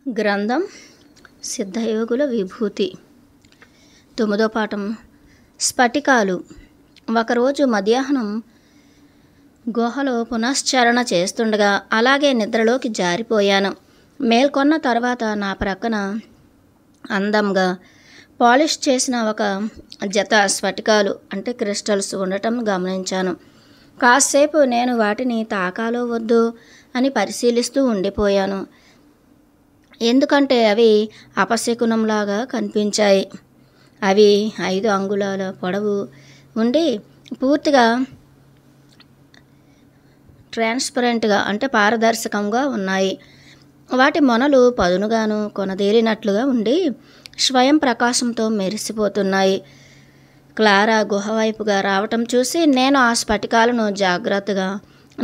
గ్రంథం సిద్ధయోగుల విభూతి. 9వ పాఠం స్ఫటికాలు. ఒకరోజు మధ్యాహ్నం గుహలో పునశ్చరణ చేస్తుండగా అలాగే నిద్రలోకి జారిపోయాను. మేల్కొన్న తర్వాత నా ప్రక్కన అందంగా పాలిష్ చేసిన ఒక జత స్ఫటికాలు అంటే క్రిస్టల్స్ ఉండటం గమనించాను. కాసేపు నేను వాటిని తాకాలో వద్దు అని పరిశీలిస్తూ ఉండిపోయాను. ఎందుకంటే అవి అపశకునంలాగా కనిపించాయి. అవి 5 అంగుళాల పొడవు ఉండి పూర్తిగా ట్రాన్స్పరెంట్గా అంటే పారదర్శకంగా ఉన్నాయి. వాటి మొనలు పదునుగాను కొనదేలినట్లుగా ఉండి స్వయం ప్రకాశంతో మెరిసిపోతున్నాయి. క్లారా గుహ వైపుగా రావటం చూసి నేను ఆ స్ఫటికాలను జాగ్రత్తగా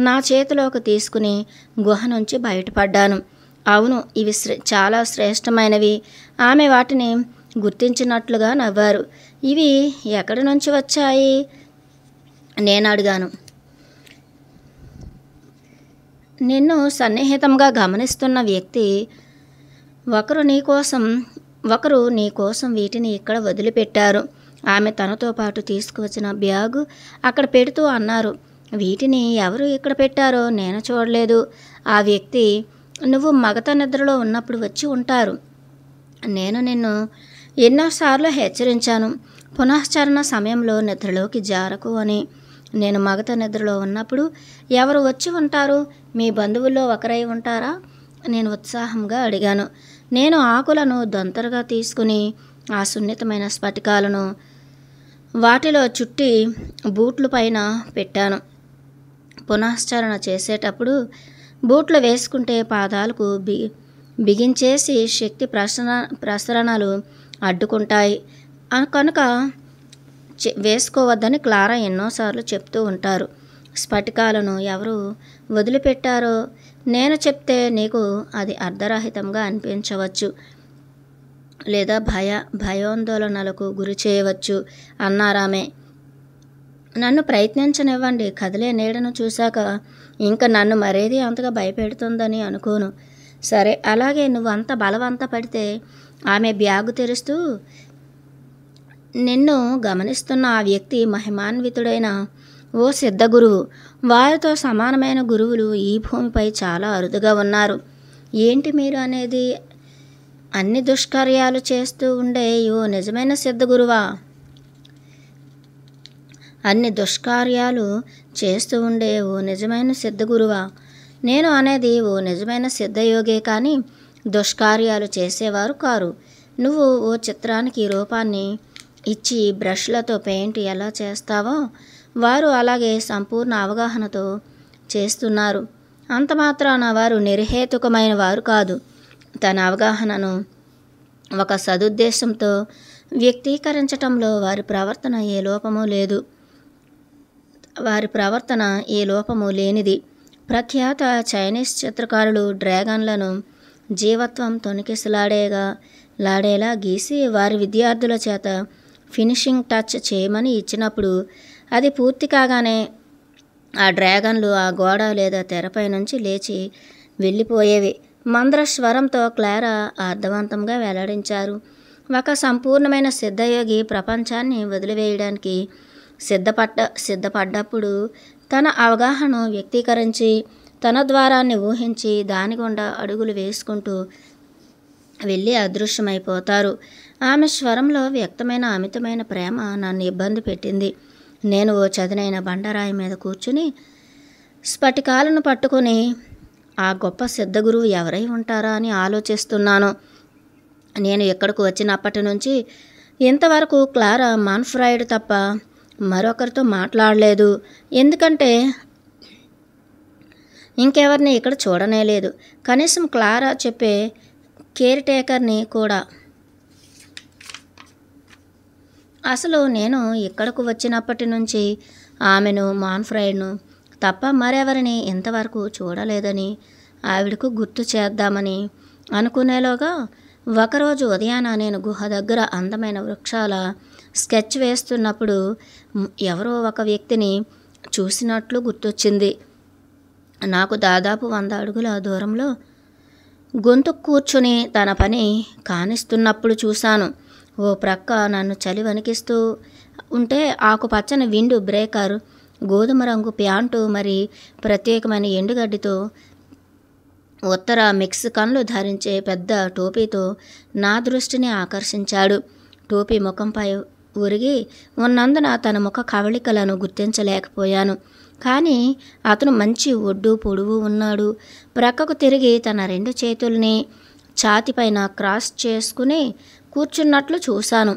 నా చేతిలోకి తీసుకుని గుహ నుంచి బయటపడ్డాను. అవును, ఇవి చాలా శ్రేష్టమైనవి. ఆమె వాటిని గుర్తించినట్లుగా నవ్వారు. ఇవి ఎక్కడి నుంచి వచ్చాయి? నేను అడిగాను. నిన్ను సన్నిహితంగా గమనిస్తున్న వ్యక్తి ఒకరు నీ కోసం వీటిని ఇక్కడ వదిలిపెట్టారు. ఆమె తనతో పాటు తీసుకువచ్చిన బ్యాగు అక్కడ పెడుతూ అన్నారు. వీటిని ఎవరు ఇక్కడ పెట్టారో నేను చూడలేదు. ఆ వ్యక్తి నువ్వు మగత నిద్రలో ఉన్నప్పుడు వచ్చి ఉంటారు. నేను నిన్ను ఎన్నోసార్లు హెచ్చరించాను, పునశ్చరణ సమయంలో నిద్రలోకి జారకు అని. నేను మగత నిద్రలో ఉన్నప్పుడు ఎవరు వచ్చి ఉంటారు? మీ బంధువుల్లో ఒకరై ఉంటారా? నేను ఉత్సాహంగా అడిగాను. నేను ఆకులను దొంతరగా తీసుకుని ఆ సున్నితమైన స్ఫటికాలను వాటిలో చుట్టి బూట్లు పైన పెట్టాను. పునశ్చరణ చేసేటప్పుడు బూట్లు వేసుకుంటే పాదాలకు బిగించేసి శక్తి ప్రసరణలు అడ్డుకుంటాయి కనుక వేసుకోవద్దని క్లారా ఎన్నోసార్లు చెప్తూ ఉంటారు. స్ఫటికాలను ఎవరు వదిలిపెట్టారో నేను చెప్తే నీకు అది అర్ధరహితంగా అనిపించవచ్చు లేదా భయాందోళనలకు గురి చేయవచ్చు అన్నారామె. నన్ను ప్రయత్నించనివ్వండి. కదిలే నీడను చూశాక ఇంకా నన్ను మరేది అంతగా భయపెడుతుందని అనుకోను. సరే, అలాగే నువ్వు అంత బలవంత పడితే ఆమె బ్యాగు తెరుస్తూ నిన్ను గమనిస్తున్న ఆ వ్యక్తి మహిమాన్వితుడైన ఓ సిద్ధ గురువు. వారితో సమానమైన గురువులు ఈ భూమిపై చాలా అరుదుగా ఉన్నారు. ఏంటి మీరు అనేది? అన్ని దుష్కార్యాలు చేస్తూ ఉండే ఓ నిజమైన సిద్ధ గురువా? అన్ని దుష్కార్యాలు చేస్తూ ఉండే ఓ నిజమైన సిద్ధగురువా? నేను అనేది ఓ నిజమైన సిద్ధయోగే కానీ దుష్కార్యాలు చేసేవారు కారు. నువ్వు ఓ చిత్రానికి రూపాన్ని ఇచ్చి బ్రష్లతో పెయింట్ ఎలా చేస్తావో వారు అలాగే సంపూర్ణ అవగాహనతో చేస్తున్నారు. అంత మాత్రాన వారు నిర్హేతుకమైన వారు కాదు. తన అవగాహనను ఒక సదుద్దేశంతో వ్యక్తీకరించటంలో వారి ప్రవర్తన ఏ లోపము లేనిది. ప్రఖ్యాత చైనీస్ చిత్రకారులు డ్రాగన్లను జీవత్వం తొణికిసలాడేలా గీసి వారి విద్యార్థుల చేత ఫినిషింగ్ టచ్ చేయమని ఇచ్చినప్పుడు అది పూర్తి కాగానే ఆ డ్రాగన్లు ఆ గోడ లేదా తెరపై నుంచి లేచి వెళ్ళిపోయేవి. మంద్ర స్వరంతో క్లారా అర్థవంతంగా వెల్లడించారు. ఒక సంపూర్ణమైన సిద్ధయోగి ప్రపంచాన్ని వదిలివేయడానికి సిద్ధపడ్డప్పుడు తన అవగాహనను వ్యక్తీకరించి తన ద్వారాన్ని ఊహించి దాని గుండా అడుగులు వేసుకుంటూ వెళ్ళి అదృశ్యమైపోతారు. ఆమె స్వరంలో వ్యక్తమైన అమితమైన ప్రేమ నన్ను ఇబ్బంది పెట్టింది. నేను ఓ చదునైన బండరాయి మీద కూర్చుని స్ఫటికాలను పట్టుకుని ఆ గొప్ప సిద్ధగురువు ఎవరై ఉంటారా అని ఆలోచిస్తున్నాను. నేను ఇక్కడకు వచ్చినప్పటి నుంచి ఇంతవరకు క్లారా మాన్ఫ్రాయిడ్ తప్ప మరొకరితో మాట్లాడలేదు. ఎందుకంటే ఇంకెవరిని ఇక్కడ చూడనేలేదు. కనీసం క్లారా చెప్పే కేర్ టేకర్ని కూడా. అసలు నేను ఇక్కడకు వచ్చినప్పటి నుంచి ఆమెను మాన్ఫ్రాయిడ్ను తప్ప మరెవరిని ఇంతవరకు చూడలేదని ఆవిడకు గుర్తు చేద్దామని అనుకునేలోగా ఒకరోజు ఉదయాన నేను గుహ దగ్గర అందమైన వృక్షాల స్కెచ్ వేస్తున్నప్పుడు ఎవరో ఒక వ్యక్తిని చూసినట్లు గుర్తొచ్చింది. నాకు దాదాపు 100 అడుగుల దూరంలో గొంతు కూర్చుని తన పని కానిస్తున్నప్పుడు చూశాను. ఓ ప్రక్క నన్ను చలి వణికిస్తూ ఉంటే ఆకుపచ్చని విండు బ్రేకర్, గోధుమ రంగు ప్యాంటు, మరి ప్రత్యేకమైన ఎండుగడ్డితో ఉత్తర మెక్సికన్లు ధరించే పెద్ద టోపీతో నా దృష్టిని ఆకర్షించాడు. టోపీ ముఖంపై ఉరిగి ఉన్నందున తన ముఖ కవళికలను గుర్తించలేకపోయాను. కానీ అతను మంచి ఒడ్డు పొడువు ఉన్నాడు. ప్రక్కకు తిరిగి తన 2 చేతుల్ని ఛాతీపైన క్రాస్ చేసుకుని కూర్చున్నట్లు చూశాను.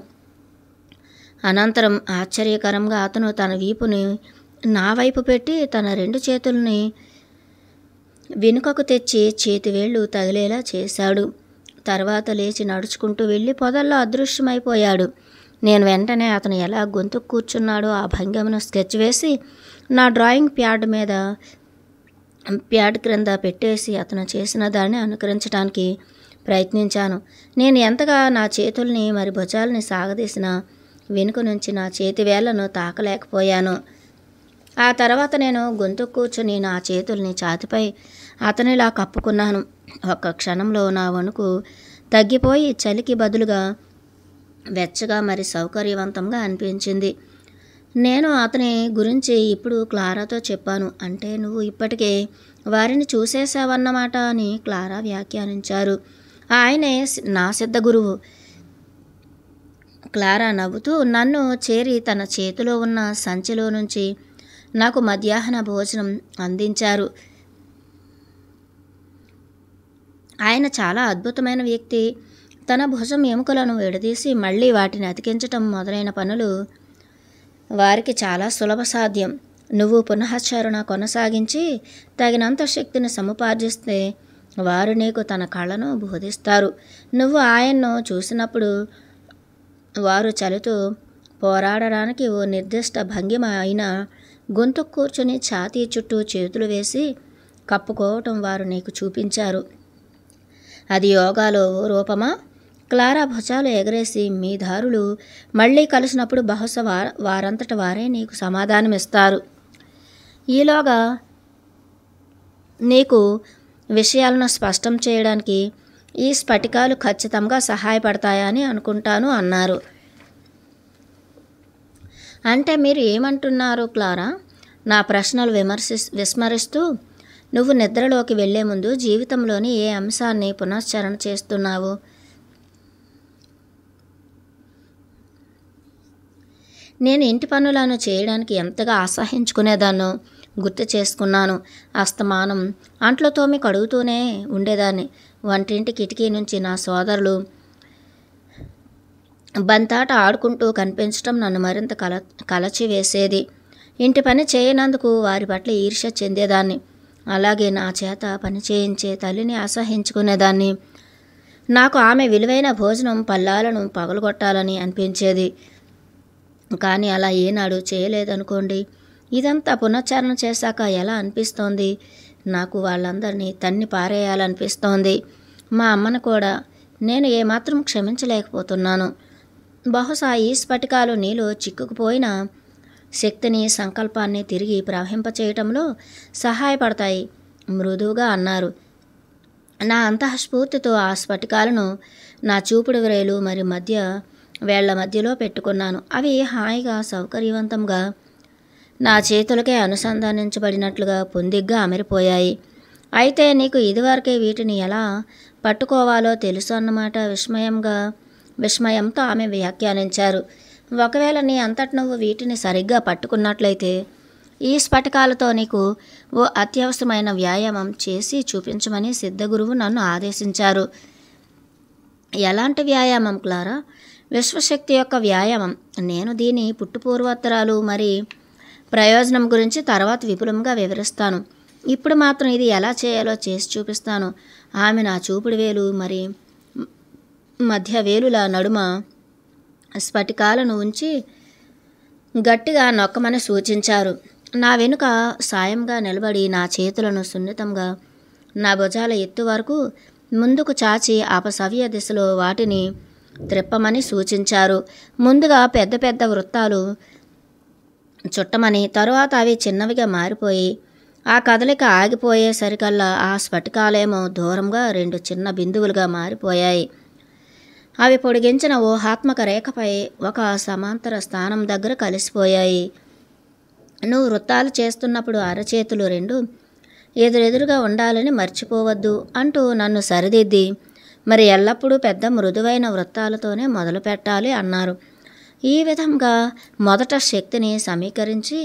అనంతరం ఆశ్చర్యకరంగా అతను తన వీపుని నా వైపు పెట్టి తన 2 చేతుల్ని వెనుకకు తెచ్చి చేతివేళ్లు తగిలేలా చేశాడు. తర్వాత లేచి నడుచుకుంటూ వెళ్ళి పొదల్లో అదృశ్యమైపోయాడు. నేను వెంటనే అతను ఎలా గొంతు కూర్చున్నాడో ఆ భంగిమను స్కెచ్ వేసి నా డ్రాయింగ్ ప్యాడ్ క్రింద పెట్టేసి అతను చేసిన దాన్ని అనుకరించడానికి ప్రయత్నించాను. నేను ఎంతగా నా చేతుల్ని మరి భుజాలని సాగదీసిన వెనుక నుంచి నా చేతి వేళ్లను తాకలేకపోయాను. ఆ తర్వాత నేను గొంతు కూర్చుని నా చేతుల్ని ఛాతీపై అతనిలా కప్పుకున్నాను. ఒక్క క్షణంలో నా వణుకు తగ్గిపోయి చలికి బదులుగా వెచ్చగా మరి సౌకర్యవంతంగా అనిపించింది. నేను అతని గురించి ఇప్పుడు క్లారాతో చెప్పాను. అంటే నువ్వు ఇప్పటికే వారిని చూసేశావన్నమాట అని క్లారా వ్యాఖ్యానించారు. ఆయనే నా సిద్ధ గురువు. క్లారా నవ్వుతూ నన్ను చేరి తన చేతిలో ఉన్న సంచిలో నుంచి నాకు మధ్యాహ్న భోజనం అందించారు. ఆయన చాలా అద్భుతమైన వ్యక్తి. తన భుజం ఎముకలను విడదీసి మళ్ళీ వాటిని అతికించటం మొదలైన పనులు వారికి చాలా సులభ సాధ్యం. నువ్వు పునఃశ్చరణ కొనసాగించి తగినంత శక్తిని సముపార్జిస్తే వారు నీకు తన కళను బోధిస్తారు. నువ్వు ఆయన్ను చూసినప్పుడు వారు చలితో పోరాడడానికి ఓ నిర్దిష్ట భంగిమ అయిన గొంతు కూర్చుని ఛాతీ చుట్టూ చేతులు వేసి కప్పుకోవటం వారు నీకు చూపించారు. అది యోగాలో రూపమా? క్లారా భుజాలు ఎగరేసి మీ దారులు మళ్ళీ కలిసినప్పుడు బహుశా వారంతట వారే నీకు సమాధానమిస్తారు. ఈలోగా నీకు విషయాలను స్పష్టం చేయడానికి ఈ స్ఫటికాలు ఖచ్చితంగా సహాయపడతాయని అనుకుంటాను అన్నారు. అంటే మీరు ఏమంటున్నారు క్లారా? నా ప్రశ్నలు విస్మరిస్తూ నువ్వు నిద్రలోకి వెళ్లే ముందు జీవితంలోని ఏ అంశాన్ని పునశ్చరణ చేస్తున్నావు? నేను ఇంటి పనులను చేయడానికి ఎంతగా అసహించుకునేదాన్నో గుర్తు చేసుకున్నాను. అస్తమానం అంట్లు తోమి కడుగుతూనే ఉండేదాన్ని. వంటింటి కిటికీ నుంచి నా సోదరులు బంతాట ఆడుకుంటూ కనిపించటం నన్ను మరింత కలచివేసేది. ఇంటి పని చేయనందుకు వారి పట్ల ఈర్ష్య చెందేదాన్ని. అలాగే నా చేత పని చేయించే తల్లిని అసహించుకునేదాన్ని. నాకు ఆమె విలువైన భోజనం పల్లాలను పగలగొట్టాలని అనిపించేది. కానీ అలా ఏనాడు చేయలేదనుకోండి. ఇదంతా పునశ్చరణ చేశాక ఎలా అనిపిస్తోంది? నాకు వాళ్ళందరినీ తన్ని పారేయాలనిపిస్తోంది. మా అమ్మను కూడా నేను ఏమాత్రం క్షమించలేకపోతున్నాను. బహుశా ఈ స్ఫటికాలు నీలో చిక్కుకుపోయిన శక్తిని, సంకల్పాన్ని తిరిగి ప్రవహింపచేయటంలో సహాయపడతాయి మృదువుగా అన్నారు. నా అంతఃస్ఫూర్తితో ఆ స్ఫటికాలను నా చూపుడు వ్రేలు మరి వేళ్ల మధ్యలో పెట్టుకున్నాను. అవి హాయిగా సౌకర్యవంతంగా నా చేతులకే అనుసంధానించబడినట్లుగా పొందిగ్గా అమరిపోయాయి. అయితే నీకు ఇదివరకే వీటిని ఎలా పట్టుకోవాలో తెలుసు అన్నమాట విస్మయంతో ఆమె వ్యాఖ్యానించారు. ఒకవేళ నీ అంతట నువ్వు వీటిని సరిగ్గా పట్టుకున్నట్లయితే ఈ స్ఫటికాలతో నీకు ఓ అత్యవసరమైన వ్యాయామం చేసి చూపించమని సిద్ధగురువు నన్ను ఆదేశించారు. ఎలాంటి వ్యాయామం క్లారా? విశ్వశక్తి యొక్క వ్యాయామం. నేను దీని పుట్టుపూర్వోత్తరాలు మరి ప్రయోజనం గురించి తర్వాత విపులంగా వివరిస్తాను. ఇప్పుడు మాత్రం ఇది ఎలా చేయాలో చేసి చూపిస్తాను. ఆమె నా చూపుడు వేలు మరి మధ్య వేలుల నడుమ స్ఫటికాలను ఉంచి గట్టిగా నొక్కమని సూచించారు. నా వెనుక సాయంగా నిలబడి నా చేతులను సున్నితంగా నా భుజాల ఎత్తు వరకు ముందుకు చాచి అపసవ్య దిశలో వాటిని త్రిప్పమని సూచించారు. ముందుగా పెద్ద పెద్ద వృత్తాలు చుట్టమని, తరువాత అవి చిన్నవిగా మారిపోయి ఆ కదలిక ఆగిపోయేసరికల్లా ఆ స్ఫటికాలేమో దూరంగా 2 చిన్న బిందువులుగా మారిపోయాయి. అవి పొడిగించిన ఊహాత్మక రేఖపై ఒక సమాంతర స్థానం దగ్గర కలిసిపోయాయి. నువ్వు వృత్తాలు చేస్తున్నప్పుడు అరచేతులు 2 ఎదురెదురుగా ఉండాలని మర్చిపోవద్దు అంటూ నన్ను సరిదిద్ది, మరి ఎల్లప్పుడూ పెద్ద మృదువైన వృత్తాలతోనే మొదలు పెట్టాలి అన్నారు. ఈ విధంగా మొదట శక్తిని సమీకరించి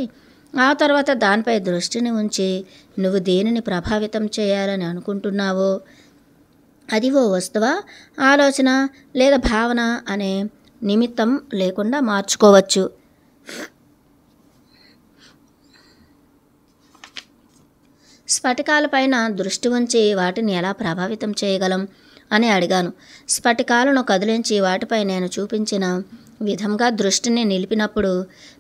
ఆ తర్వాత దానిపై దృష్టిని ఉంచి నువ్వు దేనిని ప్రభావితం చేయాలని అనుకుంటున్నావో అది ఓ వస్తువా, ఆలోచన లేదా భావన అనే నిమిత్తం లేకుండా మార్చుకోవచ్చు. స్ఫటికాలపైన దృష్టి ఉంచి వాటిని ఎలా ప్రభావితం చేయగలం అని అడిగాను. స్ఫటికాలను కదిలించి వాటిపై నేను చూపించిన విధంగా దృష్టిని నిలిపినప్పుడు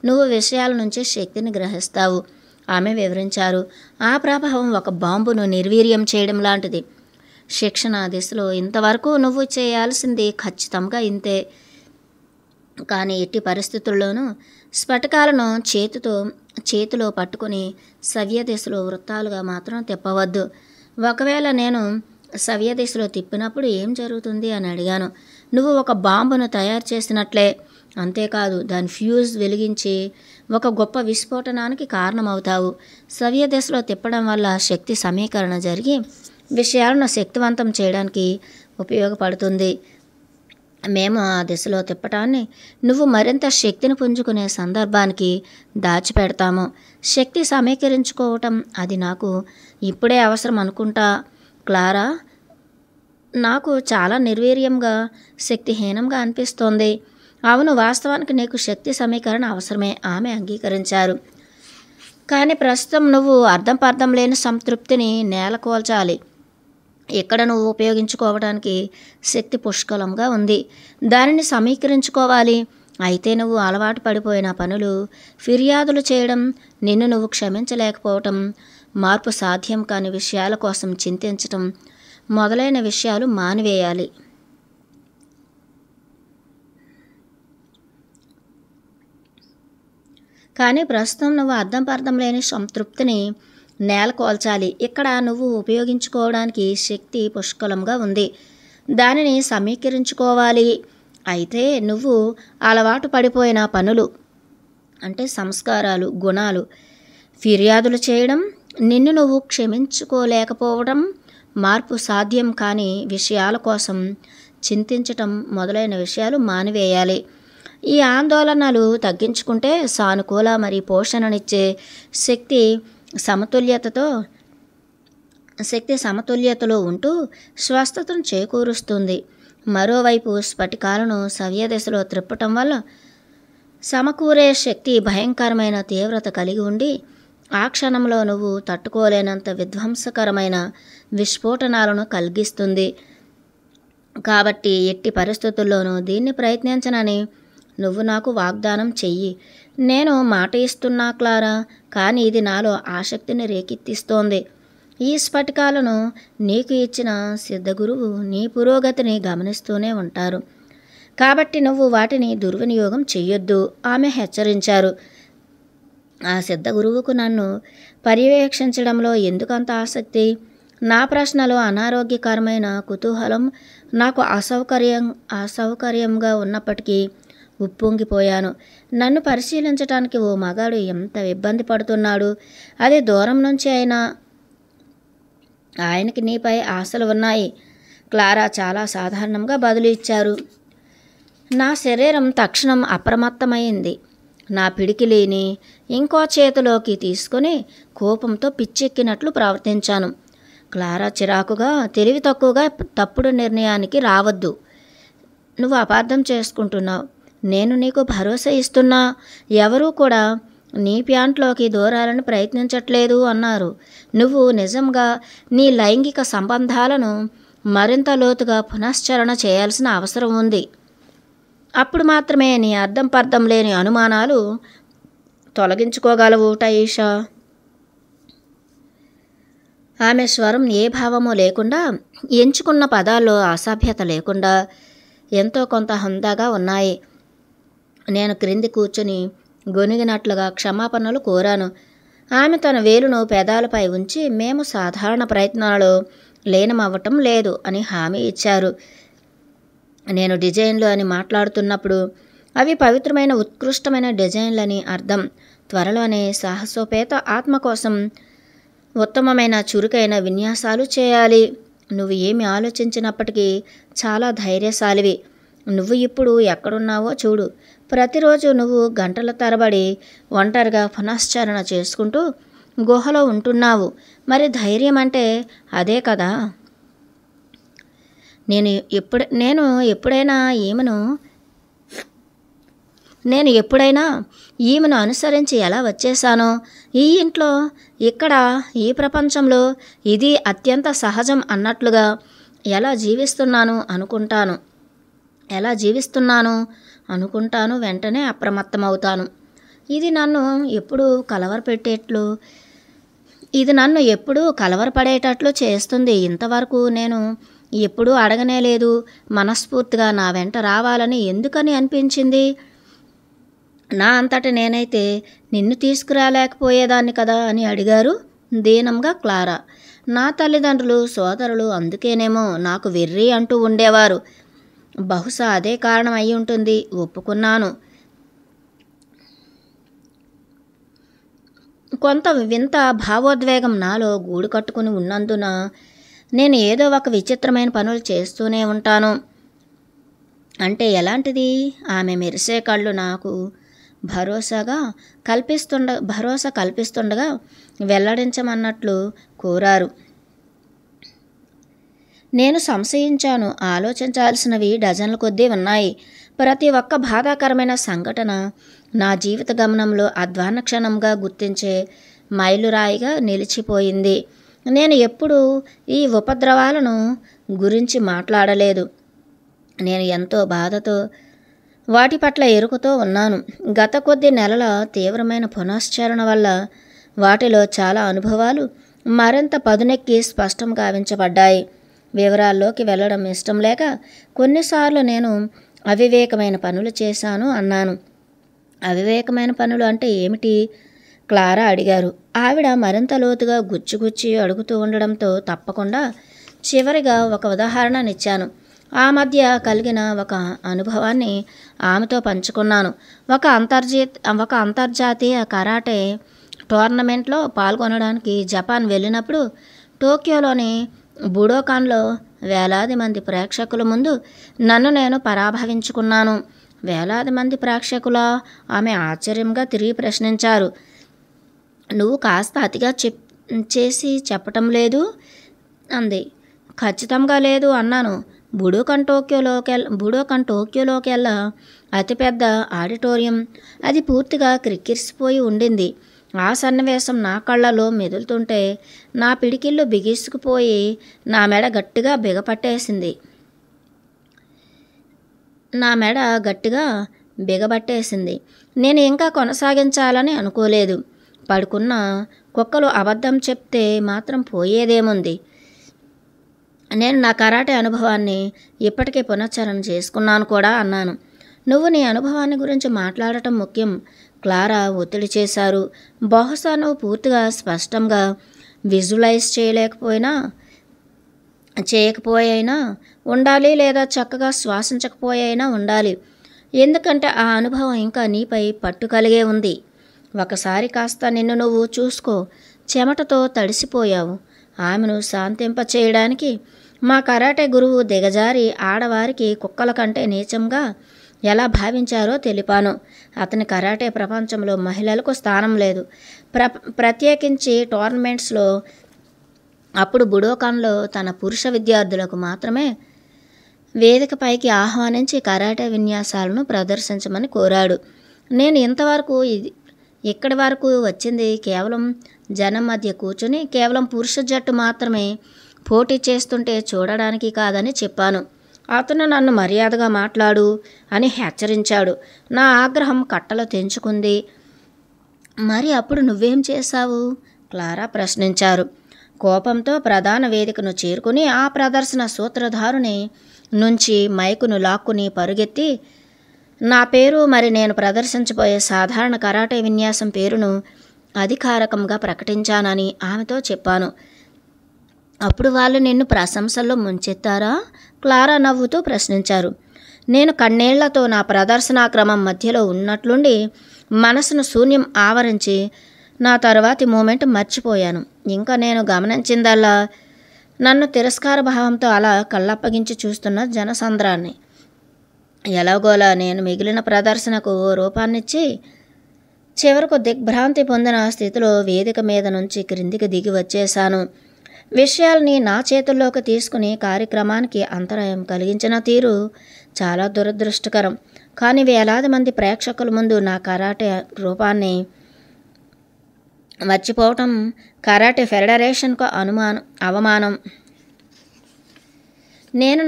నువ్వు విషయాల నుంచి శక్తిని గ్రహిస్తావు. ఆమె వివరించారు. ఆ ప్రభావం ఒక బాంబును నిర్వీర్యం చేయడం లాంటిది. శిక్షణ దిశలో ఇంతవరకు నువ్వు చేయాల్సింది ఖచ్చితంగా ఇంతే. కానీ ఎట్టి పరిస్థితుల్లోనూ స్ఫటికాలను చేతిలో పట్టుకుని సవ్య దిశలో వృత్తాలుగా మాత్రం తిప్పవద్దు. ఒకవేళ నేను సవ్య దిశలో తిప్పినప్పుడు ఏం జరుగుతుంది అని అడిగాను. నువ్వు ఒక బాంబును తయారు చేసినట్లే, అంతేకాదు దాని ఫ్యూజ్ వెలిగించి ఒక గొప్ప విస్ఫోటనానికి కారణమవుతావు. సవ్య దిశలో తిప్పడం వల్ల శక్తి సమీకరణ జరిగి విషయాలను శక్తివంతం చేయడానికి ఉపయోగపడుతుంది. మేము ఆ దిశలో తిప్పటాన్ని నువ్వు మరింత శక్తిని పుంజుకునే సందర్భానికి దాచిపెడతాము. శక్తి సమీకరించుకోవటం అది నాకు ఇప్పుడే అవసరం అనుకుంటా క్లారా. నాకు చాలా నిర్వీర్యంగా శక్తిహీనంగా అనిపిస్తోంది. అవును, వాస్తవానికి నీకు శక్తి సమీకరణ అవసరమే, ఆమె అంగీకరించారు. కానీ ప్రస్తుతం నువ్వు అర్థం లేని సంతృప్తిని నేలకోల్చాలి. ఇక్కడ నువ్వు ఉపయోగించుకోవడానికి శక్తి పుష్కలంగా ఉంది, దానిని సమీకరించుకోవాలి. అయితే నువ్వు అలవాటు పడిపోయిన పనులు, ఫిర్యాదులు చేయడం, నిన్ను నువ్వు క్షమించలేకపోవటం, మార్పు సాధ్యం కాని విషయాల కోసం చింతించటం మొదలైన విషయాలు మానివేయాలి. కానీ ప్రస్తుతం నువ్వు అర్థం లేని సంతృప్తిని నేలకోల్చాలి. ఇక్కడ నువ్వు ఉపయోగించుకోవడానికి శక్తి పుష్కలంగా ఉంది, దానిని సమీకరించుకోవాలి. అయితే నువ్వు అలవాటు పడిపోయిన పనులు అంటే సంస్కారాలు, గుణాలు, ఫిర్యాదులు చేయడం, నిన్ను నువ్వు క్షమించుకోలేకపోవడం, మార్పు సాధ్యం కాని విషయాల కోసం చింతించటం మొదలైన విషయాలు మానివేయాలి. ఈ ఆందోళనలు తగ్గించుకుంటే సానుకూల మరియు పోషణనిచ్చే శక్తి సమతుల్యతలో ఉంటూ స్వస్థతను చేకూరుస్తుంది. మరోవైపు స్ఫటికాలను సవ్య దిశలో త్రిప్పటం వల్ల సమకూరే శక్తి భయంకరమైన తీవ్రత కలిగి ఉండి ఆ క్షణంలో నువ్వు తట్టుకోలేనంత విధ్వంసకరమైన విస్ఫోటనాలను కలిగిస్తుంది. కాబట్టి ఎట్టి పరిస్థితుల్లోనూ దీన్ని ప్రయత్నించనని నువ్వు నాకు వాగ్దానం చెయ్యి. నేను మాట ఇస్తున్నా క్లారా, కానీ ఇది నాలో ఆసక్తిని రేకెత్తిస్తోంది. ఈ స్ఫటికాలను నీకు ఇచ్చిన సిద్ధగురువు నీ పురోగతిని గమనిస్తూనే ఉంటారు. కాబట్టి నువ్వు వాటిని దుర్వినియోగం చెయ్యొద్దు, ఆమె హెచ్చరించారు. ఆ సిద్ధగురువుకు నన్ను పర్యవేక్షించడంలో ఎందుకంత ఆసక్తి? నా ప్రశ్నలో అనారోగ్యకరమైన కుతూహలం నాకు అసౌకర్యంగా ఉన్నప్పటికీ ఉప్పొంగిపోయాను. నన్ను పరిశీలించటానికి ఓ మగాడు ఎంత ఇబ్బంది పడుతున్నాడు, అది దూరం నుంచి అయినా ఆయనకి నీపై ఆశలు ఉన్నాయి. క్లారా చాలా సాధారణంగా బదులు ఇచ్చారు. నా శరీరం తక్షణం అప్రమత్తమైంది. నా పిడికిలిని ఇంకో చేతిలోకి తీసుకుని కోపంతో పిచ్చెక్కినట్లు ప్రవర్తించాను. క్లారా చిరాకుగా, తెలివి తక్కువగా తప్పుడు నిర్ణయానికి రావద్దు. నువ్వు అపార్థం చేసుకుంటున్నావు. నేను నీకు భరోసా ఇస్తున్నా. ఎవరూ కూడా నీ ప్యాంట్లోకి దూరాలని ప్రయత్నించట్లేదు అన్నారు. నువ్వు నిజంగా నీ లైంగిక సంబంధాలను మరింత లోతుగా పునశ్చరణ చేయాల్సిన అవసరం ఉంది. అప్పుడు మాత్రమే నీ అర్థం లేని అనుమానాలు తొలగించుకోగలవు టైషా. ఆమె స్వరం ఏ భావము లేకుండా, ఎంచుకున్న పదాల్లో అసభ్యత లేకుండా ఎంతో కొంత హుందాగా ఉన్నాయి. నేను క్రింది కూర్చుని గొనిగినట్లుగా క్షమాపణలు కోరాను. ఆమె తన వేలును పెదాలపై ఉంచి, మేము సాధారణ ప్రయత్నాలలో లీనమవ్వటం లేదు అని హామీ ఇచ్చారు. నేను డిజైన్లు అని మాట్లాడుతున్నప్పుడు అవి పవిత్రమైన ఉత్కృష్టమైన డిజైన్లని అర్థం. త్వరలోనే సాహసోపేత ఆత్మ కోసం ఉత్తమమైన చురుకైన విన్యాసాలు చేయాలి. నువ్వు ఏమి ఆలోచించినప్పటికీ చాలా ధైర్యశాలివి. నువ్వు ఇప్పుడు ఎక్కడున్నావో చూడు. ప్రతిరోజు నువ్వు గంటల తరబడి ఒంటరిగా పునశ్చరణ చేసుకుంటూ గుహలో ఉంటున్నావు. మరి ధైర్యం అంటే అదే కదా. నేను ఎప్పుడైనా ఈమెను అనుసరించి ఎలా వచ్చేసానో, ఈ ఇంట్లో, ఇక్కడ, ఈ ప్రపంచంలో ఇది అత్యంత సహజం అన్నట్లుగా ఎలా జీవిస్తున్నాను అనుకుంటాను. వెంటనే అప్రమత్తమవుతాను. ఇది నన్ను ఎప్పుడూ కలవరపడేటట్లు చేస్తుంది. ఇంతవరకు నేను ఎప్పుడూ అడగనే లేదు. మనస్ఫూర్తిగా నా వెంట రావాలని ఎందుకని అనిపించింది? నా అంతట నేనైతే నిన్ను తీసుకురాలేకపోయేదాన్ని కదా అని అడిగారు దీనంగా క్లారా. నా తల్లిదండ్రులు, సోదరులు అందుకేనేమో నాకు వెర్రి అంటూ ఉండేవారు. బహుశా అదే కారణం అయి ఉంటుంది. ఒప్పుకున్నాను. కొంత వింత భావోద్వేగం నాలో గూడు కట్టుకుని ఉన్నందున నేను ఏదో ఒక విచిత్రమైన పనులు చేస్తూనే ఉంటాను. అంటే ఎలాంటిది? ఆమె మెరిసే కళ్ళు నాకు భరోసా కల్పిస్తుండగా వెల్లడించమన్నట్లు కోరారు. నేను సంశయించాను. ఆలోచించాల్సినవి డజన్ల కొద్దీ ఉన్నాయి. ప్రతి ఒక్క బాధాకరమైన సంఘటన నా జీవిత గమనంలో అధ్వాన క్షణంగా గుర్తించే మైలురాయిగా నిలిచిపోయింది. నేను ఎప్పుడూ ఈ ఉపద్రవాలను గురించి మాట్లాడలేదు. నేను ఎంతో బాధతో వాటి పట్ల ఎరుకతో ఉన్నాను. గత కొద్ది నెలల తీవ్రమైన పునశ్చరణ వల్ల వాటిలో చాలా అనుభవాలు మరింత పదునెక్కి స్పష్టం గావించబడ్డాయి. వివరాల్లోకి వెళ్ళడం ఇష్టం లేక కొన్నిసార్లు నేను అవివేకమైన పనులు చేశాను అన్నాను. అవివేకమైన పనులు అంటే ఏమిటి? క్లారా అడిగారు. ఆవిడ మరింత లోతుగా గుచ్చి అడుగుతూ ఉండడంతో తప్పకుండా చివరిగా ఒక ఉదాహరణనిచ్చాను. ఆ మధ్య కలిగిన ఒక అనుభవాన్ని ఆమెతో పంచుకున్నాను. ఒక అంతర్జాతీయ కరాటే టోర్నమెంట్లో పాల్గొనడానికి జపాన్ వెళ్ళినప్పుడు టోక్యోలోని బుడోకాన్లో వేలాది మంది ప్రేక్షకుల ముందు నన్ను నేను పరాభవించుకున్నాను. వేలాది మంది ప్రేక్షకులా? ఆమె ఆశ్చర్యంగా తిరిగి ప్రశ్నించారు. నువ్వు కాస్త అతిగా చేసి చెప్పటం లేదు అంది. ఖచ్చితంగా లేదు అన్నాను. బుడోకాన్ టోక్యోలోకెల్లా అతిపెద్ద ఆడిటోరియం. అది పూర్తిగా క్రిక్కిరిసిపోయి ఉండింది. ఆ సన్నివేశం నా కళ్ళలో మెదులుతుంటే నా పిడికిళ్ళు బిగుసుకుపోయి నా మెడ గట్టిగా బిగబట్టేసింది. నేను ఇంకా కొనసాగించాలని అనుకోలేదు. పడుకున్న కుక్కలు అబద్ధం చెప్తే మాత్రం పోయేదేముంది? నేను నా కరాటే అనుభవాన్ని ఇప్పటికే పునశ్చరణ చేసుకున్నాను కూడా అన్నాను. నువ్వు నీ అనుభవాన్ని గురించి మాట్లాడటం ముఖ్యం. క్లారా ఒత్తిడి చేశారు. బహుశా నువ్వు పూర్తిగా స్పష్టంగా విజువలైజ్ చేయకపోయినా ఉండాలి, లేదా చక్కగా శ్వాసించకపోయినా ఉండాలి. ఎందుకంటే ఆ అనుభవం ఇంకా నీపై పట్టు కలిగే ఉంది. ఒకసారి కాస్త నిన్ను నువ్వు చూసుకో. చెమటతో తడిసిపోయావు. ఆమెను శాంతింపచేయడానికి మా కరాటే గురువు దిగజారి ఆడవారికి కుక్కల కంటే నీచంగా ఎలా భావించారో తెలిపాను. అతని కరాటే ప్రపంచంలో మహిళలకు స్థానం లేదు, ప్రత్యేకించి టోర్నమెంట్స్లో. అప్పుడు బుడోకాన్లో తన పురుష విద్యార్థులకు మాత్రమే వేదికపైకి ఆహ్వానించి కరాటే విన్యాసాలను ప్రదర్శించమని కోరాడు. నేను ఇక్కడి వరకు వచ్చింది కేవలం జనం మధ్య కూర్చుని కేవలం పురుష జట్టు మాత్రమే పోటీ చేస్తుంటే చూడడానికి కాదని చెప్పాను. అతను నన్ను మర్యాదగా మాట్లాడు అని హెచ్చరించాడు. నా ఆగ్రహం కట్టలు తెంచుకుంది. మరి అప్పుడు నువ్వేం చేశావు? క్లారా ప్రశ్నించారు. కోపంతో ప్రధాన వేదికను చేరుకుని ఆ ప్రదర్శన సూత్రధారుని నుంచి మైకును లాక్కుని పరుగెత్తి నా పేరు, మరి నేను ప్రదర్శించబోయే సాధారణ కరాటే విన్యాసం పేరును అధికారకంగా ప్రకటించానని ఆమెతో చెప్పాను. అప్పుడు వాళ్ళు నిన్ను ప్రశంసల్లో ముంచెత్తారా? క్లారా నవ్వుతూ ప్రశ్నించారు. నేను కన్నీళ్లతో నా ప్రదర్శనా క్రమం మధ్యలో ఉన్నట్లుండి మనసును శూన్యం ఆవరించి నా తరువాతి మూమెంట్ మర్చిపోయాను. ఇంకా నేను గమనించిందల్లా నన్ను తిరస్కార భావంతో అలా కళ్ళప్పగించి చూస్తున్న జనసంద్రాన్ని. ఎలాగోలా నేను మిగిలిన ప్రదర్శనకు రూపాన్నిచ్చి చివరకు దిగ్భ్రాంతి పొందిన స్థితిలో వేదిక మీద నుంచి క్రిందికి దిగి వచ్చేశాను. విషయాల్ని నా చేతుల్లోకి తీసుకుని కార్యక్రమానికి అంతరాయం కలిగించిన తీరు చాలా దురదృష్టకరం. కానీ వేలాది మంది ప్రేక్షకుల ముందు నా కరాటే రూపాన్ని మర్చిపోవటం కరాటే ఫెడరేషన్కు అవమానం. నేను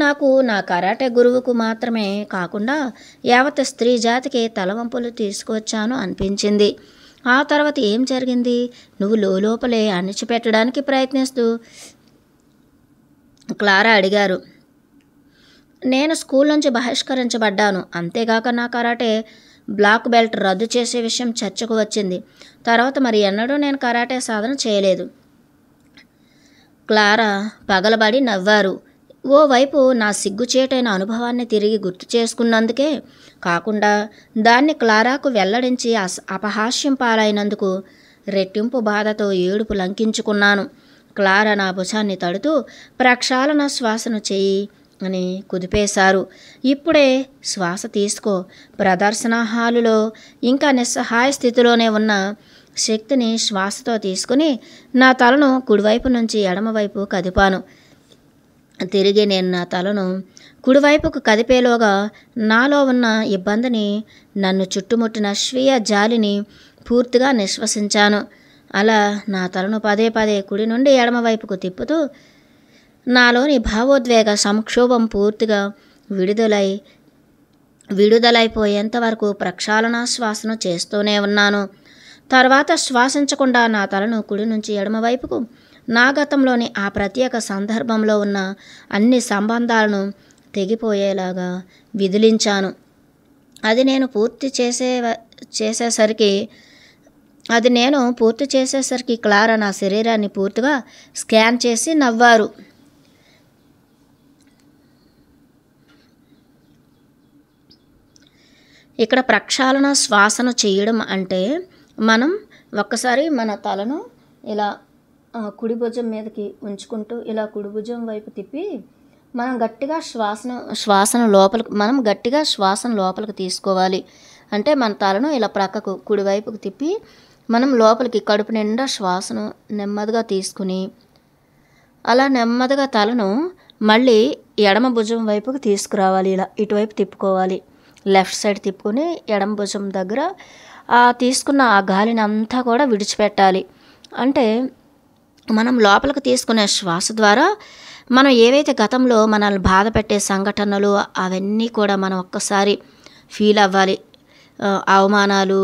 నా కరాటే గురువుకు మాత్రమే కాకుండా యావత్ స్త్రీ జాతికి తలవంపులు తీసుకువచ్చాను అనిపించింది. ఆ తర్వాత ఏం జరిగింది? నువ్వు లోపలే అణిచిపెట్టడానికి ప్రయత్నిస్తూ క్లారా అడిగారు. నేను స్కూల్ నుంచి బహిష్కరించబడ్డాను. అంతేగాక నా కరాటే బ్లాక్ బెల్ట్ రద్దు చేసే విషయం చర్చకు వచ్చింది. తర్వాత మరి ఎన్నడూ నేను కరాటే సాధన చేయలేదు. క్లారా పగలబడి నవ్వారు. ఓవైపు నా సిగ్గుచేటైన అనుభవాన్ని తిరిగి గుర్తు చేసుకున్నందుకే కాకుండా దాన్ని క్లారాకు వెల్లడించి అపహాస్యం పాలైనందుకు రెట్టింపు బాధతో ఏడుపు లంకించుకున్నాను. క్లారా నా భుజాన్ని తడుతూ ప్రక్షాళన శ్వాసను చెయ్యి అని కుదిపేశారు. ఇప్పుడే శ్వాస తీసుకో. ప్రదర్శన హాలులో ఇంకా నిస్సహాయ స్థితిలోనే ఉన్న శక్తిని శ్వాసతో తీసుకుని నా తలను కుడివైపు నుంచి ఎడమవైపు కదిపాను. తిరిగి నేను నా తలను కుడివైపుకు కదిపేలోగా నాలో ఉన్న ఇబ్బందిని, నన్ను చుట్టుముట్టిన స్వీయ జాలిని పూర్తిగా నిశ్వసించాను. అలా నా తలను పదే పదే కుడి నుండి ఎడమవైపుకు తిప్పుతూ నాలోని భావోద్వేగ సంక్షోభం పూర్తిగా విడుదలైపోయేంత వరకు ప్రక్షాళన శ్వాసను చేస్తూనే ఉన్నాను. తర్వాత శ్వాసించకుండా నా తలను కుడి నుంచి ఎడమవైపుకు, నా గతంలోని ఆ ప్రత్యేక సందర్భంలో ఉన్న అన్ని సంబంధాలను తెగిపోయేలాగా విదిలించాను. అది నేను పూర్తి చేసేసరికి క్లారా నా శరీరాన్ని పూర్తిగా స్కాన్ చేసి నవ్వారు. ఇక్కడ ప్రక్షాళన శ్వాసను చేయడం అంటే మనం ఒక్కసారి మన తలను ఇలా కుడి భుజం మీదకి ఉంచుకుంటూ ఇలా కుడి భుజం వైపు తిప్పి మనం గట్టిగా శ్వాసను లోపలికి తీసుకోవాలి. అంటే మన తలను ఇలా ప్రక్కకు కుడివైపుకు తిప్పి మనం లోపలికి కడుపు నిండా శ్వాసను నెమ్మదిగా తీసుకుని అలా నెమ్మదిగా తలను మళ్ళీ ఎడమ భుజం వైపుకి తీసుకురావాలి. ఇలా ఇటువైపు తిప్పుకోవాలి. లెఫ్ట్ సైడ్ తిప్పుకొని ఎడమ భుజం దగ్గర తీసుకున్న ఆ గాలిని అంతా కూడా విడిచిపెట్టాలి. అంటే మనం లోపలికి తీసుకునే శ్వాస ద్వారా మనం ఏవైతే గతంలో మనల్ని బాధ పెట్టే సంఘటనలు అవన్నీ కూడా మనం ఒక్కసారి ఫీల్ అవ్వాలి. అవమానాలు,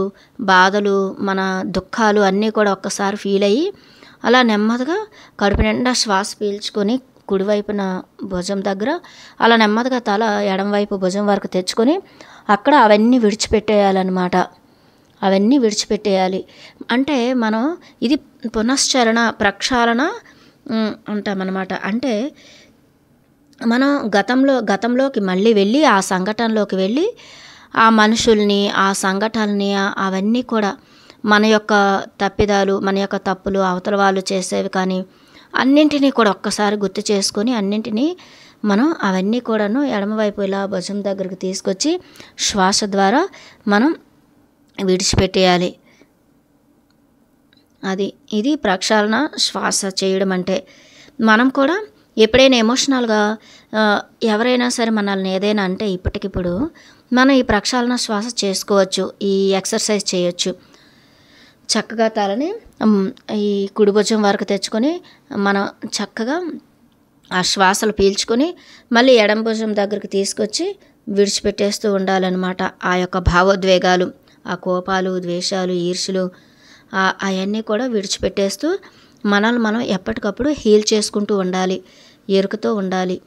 బాధలు, మన దుఃఖాలు అన్నీ కూడా ఒక్కసారి ఫీల్ అయ్యి అలా నెమ్మదిగా కడుపు నిండా శ్వాస పీల్చుకొని కుడివైపున భుజం దగ్గర అలా నెమ్మదిగా తల ఎడమవైపు భుజం వరకు తెచ్చుకొని అక్కడ అవన్నీ విడిచిపెట్టేయాలన్నమాట. అవన్నీ విడిచిపెట్టేయాలి. అంటే మనం ఇది పునశ్చరణ ప్రక్షాళన అంటామన్నమాట. అంటే మనం గతంలోకి మళ్ళీ వెళ్ళి ఆ సంఘటనలోకి వెళ్ళి ఆ మనుషుల్ని, ఆ సంఘటనల్ని, అవన్నీ కూడా మన యొక్క తప్పిదాలు, మన యొక్క తప్పులు, అవతల వాళ్ళు చేసేవి కానీ అన్నింటినీ కూడా ఒక్కసారి గుర్తు చేసుకొని అన్నింటినీ మనం అవన్నీ కూడాను ఎడమవైపు ఇలా భుజం దగ్గరికి తీసుకొచ్చి శ్వాస ద్వారా మనం విడిచిపెట్టేయాలి. ఇది ప్రక్షాళన శ్వాస చేయడం అంటే. మనం కూడా ఎప్పుడైనా ఎమోషనల్గా ఎవరైనా సరే మనల్ని ఏదైనా అంటే ఇప్పటికిప్పుడు మనం ఈ ప్రక్షాళన శ్వాస చేసుకోవచ్చు. ఈ ఎక్సర్సైజ్ చేయొచ్చు. చక్కగా తలని ఈ కుడి భుజం వరకు తెచ్చుకొని మనం చక్కగా ఆ శ్వాసలు పీల్చుకొని మళ్ళీ ఎడమ భుజం దగ్గరికి తీసుకొచ్చి విడిచిపెట్టేస్తూ ఉండాలన్నమాట. ఆ యొక్క భావోద్వేగాలు, ఆ కోపాలు, ద్వేషాలు, ఈర్ష్యలు అవన్నీ కూడా విడిచిపెట్టేస్తూ మనల్ని మనం ఎప్పటికప్పుడు హీల్ చేసుకుంటూ ఉండాలి. ఎరుకతో ఉండాలి.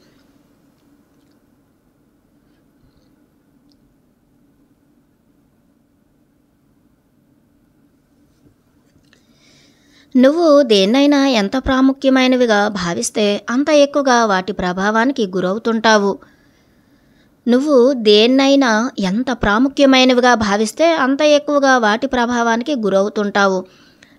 నువ్వు దేన్నైనా ఎంత ప్రాముఖ్యమైనవిగా భావిస్తే అంత ఎక్కువగా వాటి ప్రభావానికి గురవుతుంటావు. నువ్వు దేన్నైనా ఎంత ప్రాముఖ్యమైనవిగా భావిస్తే అంత ఎక్కువగా వాటి ప్రభావానికి గురవుతుంటావు.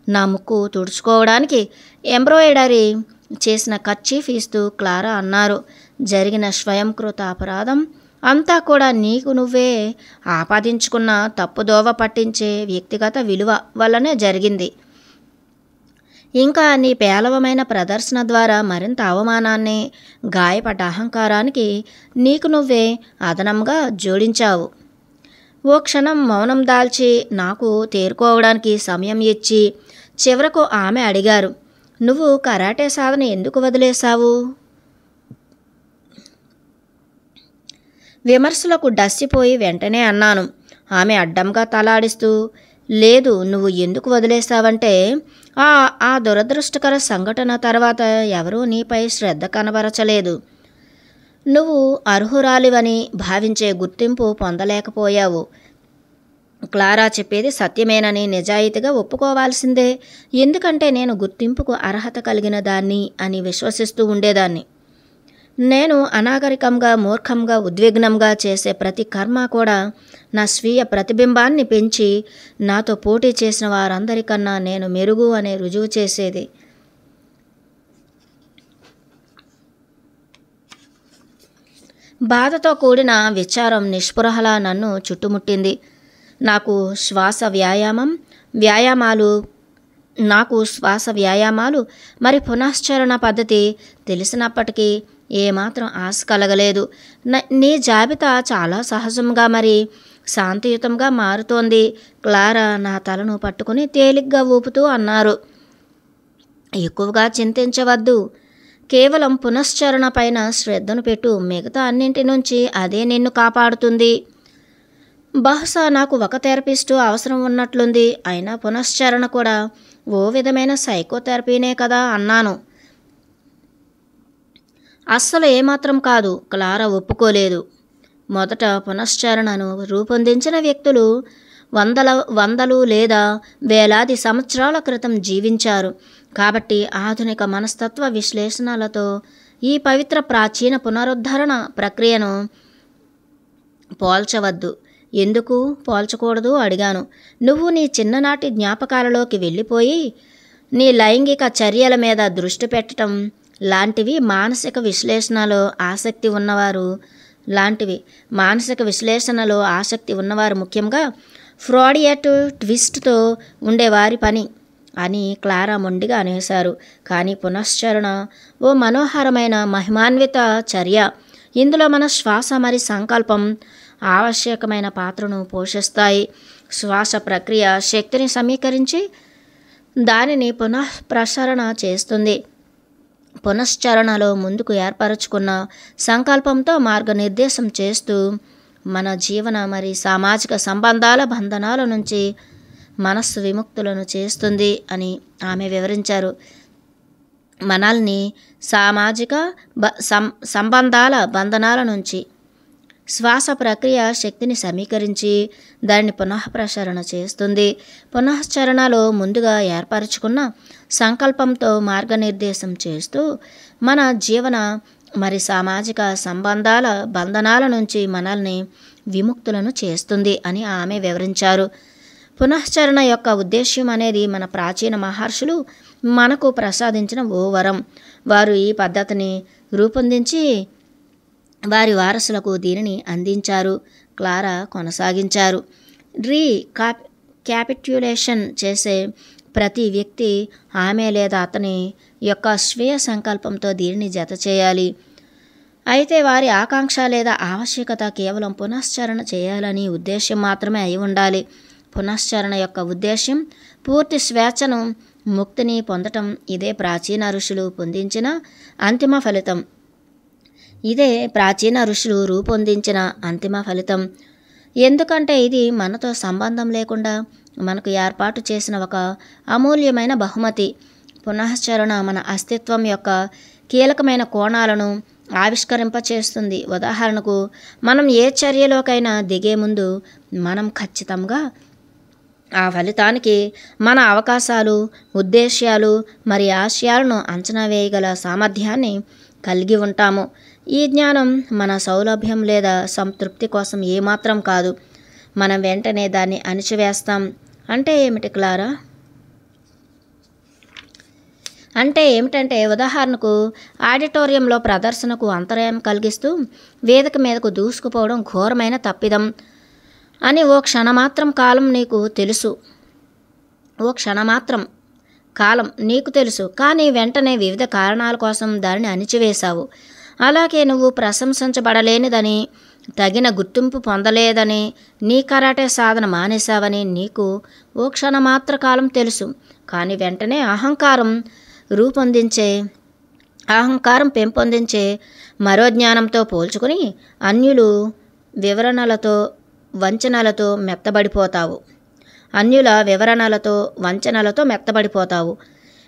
నా ముక్కు తుడుచుకోవడానికి ఎంబ్రాయిడరీ చేసిన కర్చీఫ్ ఇస్తూ క్లారా అన్నారు. జరిగిన స్వయంకృత అపరాధం అంతా కూడా నీకు నువ్వే ఆపాదించుకున్న తప్పుదోవ పట్టించే వ్యక్తిగత విలువ వల్లనే జరిగింది. ఇంకా నీ పేలవమైన ప్రదర్శన ద్వారా మరింత అవమానాన్ని, గాయపడ్డ అహంకారానికి నీకు నువ్వే అదనంగా జోడించావు. ఓ క్షణం మౌనం దాల్చి నాకు తేరుకోవడానికి సమయం ఇచ్చి చివరకు ఆమె అడిగారు, నువ్వు కరాటే సాధన ఎందుకు వదిలేశావు? విమర్శలకు డస్సిపోయి వెంటనే అన్నాను. ఆమె అడ్డంగా తలాడిస్తూ, లేదు, నువ్వు ఎందుకు వదిలేశావంటే ఆ దురదృష్టకర సంఘటన తర్వాత ఎవరూ నీపై శ్రద్ధ కనబరచలేదు. నువ్వు అర్హురాలివని భావించే గుర్తింపు పొందలేకపోయావు. క్లారా చెప్పేది సత్యమేనని నిజాయితీగా ఒప్పుకోవాల్సిందే. ఎందుకంటే నేను గుర్తింపుకు అర్హత కలిగిన దాన్ని అని విశ్వసిస్తూ ఉండేదాన్ని. నేను అనాగరికంగా, మూర్ఖంగా, ఉద్విగ్నంగా చేసే ప్రతి కర్మ కూడా నా స్వీయ ప్రతిబింబాన్ని పెంచి నాతో పోటీ చేసిన వారందరికన్నా నేను మెరుగు అనే రుజువు చేసేది. బాధతో కూడిన విచారం నిస్పృహలా నన్ను చుట్టుముట్టింది. నాకు శ్వాస వ్యాయామాలు మరి పునశ్చరణ పద్ధతి తెలిసినప్పటికీ ఏమాత్రం ఆశ కలగలేదు. నీ జాబితా చాలా సహజంగా మరి శాంతియుతంగా మారుతోంది. క్లారా నా తలను పట్టుకుని తేలిగ్గా ఊపుతూ అన్నారు, ఎక్కువగా చింతించవద్దు. కేవలం పునశ్చరణ పైన శ్రద్ధను పెట్టు. మిగతా అన్నింటి నుంచి అదే నిన్ను కాపాడుతుంది. బహుశా నాకు ఒక థెరపిస్టు అవసరం ఉన్నట్లుంది. అయినా పునశ్చరణ కూడా ఓ విధమైన సైకోథెరపీనే కదా అన్నాను. అస్సలు ఏమాత్రం కాదు. క్లారా ఒప్పుకోలేదు. మొదట పునశ్చరణను రూపొందించిన వ్యక్తులు వందలు లేదా వేలాది సంవత్సరాల క్రితం జీవించారు. కాబట్టి ఆధునిక మనస్తత్వ విశ్లేషణలతో ఈ పవిత్ర ప్రాచీన పునరుద్ధరణ ప్రక్రియను పోల్చవద్దు. ఎందుకు పోల్చకూడదు అడిగాను. నువ్వు నీ చిన్ననాటి జ్ఞాపకాలలోకి వెళ్ళిపోయి నీ లైంగిక చర్యల మీద దృష్టి పెట్టడం లాంటివి మానసిక విశ్లేషణలో ఆసక్తి ఉన్నవారు ముఖ్యంగా ఫ్రాయిడియన్ ట్విస్ట్తో ఉండేవారి పని అని క్లారా మొండిగా అనేశారు. కానీ పునశ్చరణ ఓ మనోహరమైన మహిమాన్విత చర్య. ఇందులో మన శ్వాస మరి సంకల్పం ఆవశ్యకమైన పాత్రను పోషిస్తాయి. శ్వాస ప్రక్రియ శక్తిని సమీకరించి దానిని పునఃప్రసరణ చేస్తుంది. పునశ్చరణలో ముందుకు ఏర్పరచుకున్న సంకల్పంతో మార్గనిర్దేశం చేస్తూ మన జీవన మరి సామాజిక సంబంధాల బంధనాల నుంచి మనస్సు విముక్తులను చేస్తుంది అని ఆమె వివరించారు. మనల్ని సామాజిక సంబంధాల బంధనాల నుంచి శ్వాస ప్రక్రియ శక్తిని సమీకరించి దాన్ని పునఃప్రసరణ చేస్తుంది. పునశ్చరణలో ముందుగా ఏర్పరచుకున్న సంకల్పంతో మార్గనిర్దేశం చేస్తూ మన జీవన మరి సామాజిక సంబంధాల బంధనాల నుంచి మనల్ని విముక్తులను చేస్తుంది అని ఆమె వివరించారు. పునశ్చరణ యొక్క ఉద్దేశ్యం అనేది మన ప్రాచీన మహర్షులు మనకు ప్రసాదించిన ఓ వరం. వారు ఈ పద్ధతిని రూపొందించి వారి వారసులకు దీనిని అందించారు. క్లారా కొనసాగించారు. క్యాపిట్యులేషన్ చేసే ప్రతి వ్యక్తి ఆమె లేదా అతని యొక్క స్వీయ సంకల్పంతో దీనిని జత చేయాలి. అయితే వారి ఆకాంక్ష లేదా ఆవశ్యకత కేవలం పునశ్చరణ చేయాలని ఉద్దేశ్యం మాత్రమే అయి ఉండాలి. పునశ్చరణ యొక్క ఉద్దేశ్యం పూర్తి స్వేచ్ఛను, ముక్తిని పొందటం. ఇదే ప్రాచీన ఋషులు పొందించిన అంతిమ ఫలితం. ఇదే ప్రాచీన ఋషులు రూపొందించిన అంతిమ ఫలితం. ఎందుకంటే ఇది మనతో సంబంధం లేకుండా మనకు ఏర్పాటు చేసిన ఒక అమూల్యమైన బహుమతి. పునశ్చరణ మన అస్తిత్వం యొక్క కీలకమైన కోణాలను ఆవిష్కరింపచేస్తుంది. ఉదాహరణకు, మనం ఏ చర్యలోకైనా దిగే ముందు మనం ఖచ్చితంగా ఆ ఫలితానికి మన అవకాశాలు, ఉద్దేశ్యాలు మరి ఆశయాలను అంచనా వేయగల సామర్థ్యాన్ని కలిగి ఉంటాము. ఈ జ్ఞానం మన సౌలభ్యం లేదా సంతృప్తి కోసం ఏమాత్రం కాదు. మనం వెంటనే దాన్ని అణిచివేస్తాం. అంటే ఏమిటి క్లారా? అంటే ఏమిటంటే, ఉదాహరణకు ఆడిటోరియంలో ప్రదర్శనకు అంతరాయం కలిగిస్తూ వేదిక మీదకు దూసుకుపోవడం ఘోరమైన తప్పిదం అని ఓ క్షణమాత్రం కాలం నీకు తెలుసు. కానీ వెంటనే వివిధ కారణాల కోసం దానిని అణిచివేశావు. అలాగే నువ్వు ప్రశంసించబడలేనిదని, తగిన గుర్తింపు పొందలేదని, నీ కరాటే సాధన మానేశావని నీకు ఓ క్షణమాత్ర కాలం తెలుసు. కానీ వెంటనే అహంకారం పెంపొందించే మరో జ్ఞానంతో పోల్చుకుని అన్యుల వివరణలతో మెత్తబడిపోతావు.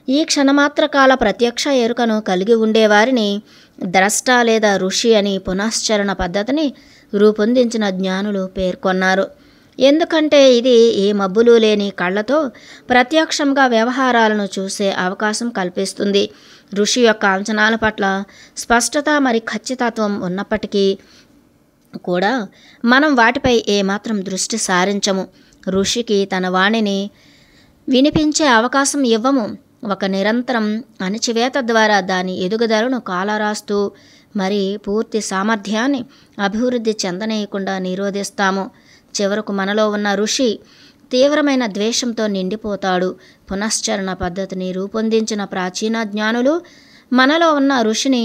ఈ క్షణమాత్ర కాల ప్రత్యక్ష ఎరుకను కలిగి ఉండేవారిని ద్రష్ట లేదా ఋషి అని పునశ్చరణ పద్ధతిని రూపొందించిన జ్ఞానులు పేర్కొన్నారు. ఎందుకంటే ఇది ఏ మబ్బులు లేని కళ్ళతో ప్రత్యక్షంగా వ్యవహారాలను చూసే అవకాశం కల్పిస్తుంది. ఋషి యొక్క అంచనాల పట్ల స్పష్టత మరి ఖచ్చితత్వం ఉన్నప్పటికీ కూడా మనం వాటిపై ఏమాత్రం దృష్టి సారించము. ఋషికి తన వాణిని వినిపించే అవకాశం ఇవ్వము. ఒక నిరంతరం అణిచివేత ద్వారా దాని ఎదుగుదలను కాలరాస్తూ మరి పూర్తి సామర్థ్యాన్ని అభివృద్ధి చెందనీయకుండా నిరోధిస్తాము. చివరకు మనలో ఉన్న ఋషి తీవ్రమైన ద్వేషంతో నిండిపోతాడు. పునశ్చరణ పద్ధతిని రూపొందించిన ప్రాచీన జ్ఞానులు మనలో ఉన్న ఋషిని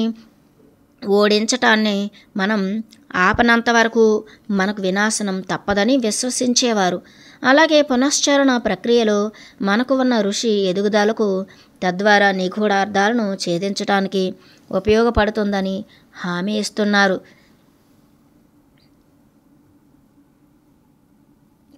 ఓడించటాన్ని మనం ఆపనంత వరకు మనకు వినాశనం తప్పదని విశ్వసించేవారు. అలాగే పునశ్చరణ ప్రక్రియలో మనకు ఉన్న ఋషి ఎదుగుదలకు, తద్వారా నిగూఢార్థాలను ఛేదించడానికి ఉపయోగపడుతుందని హామీ ఇస్తున్నారు.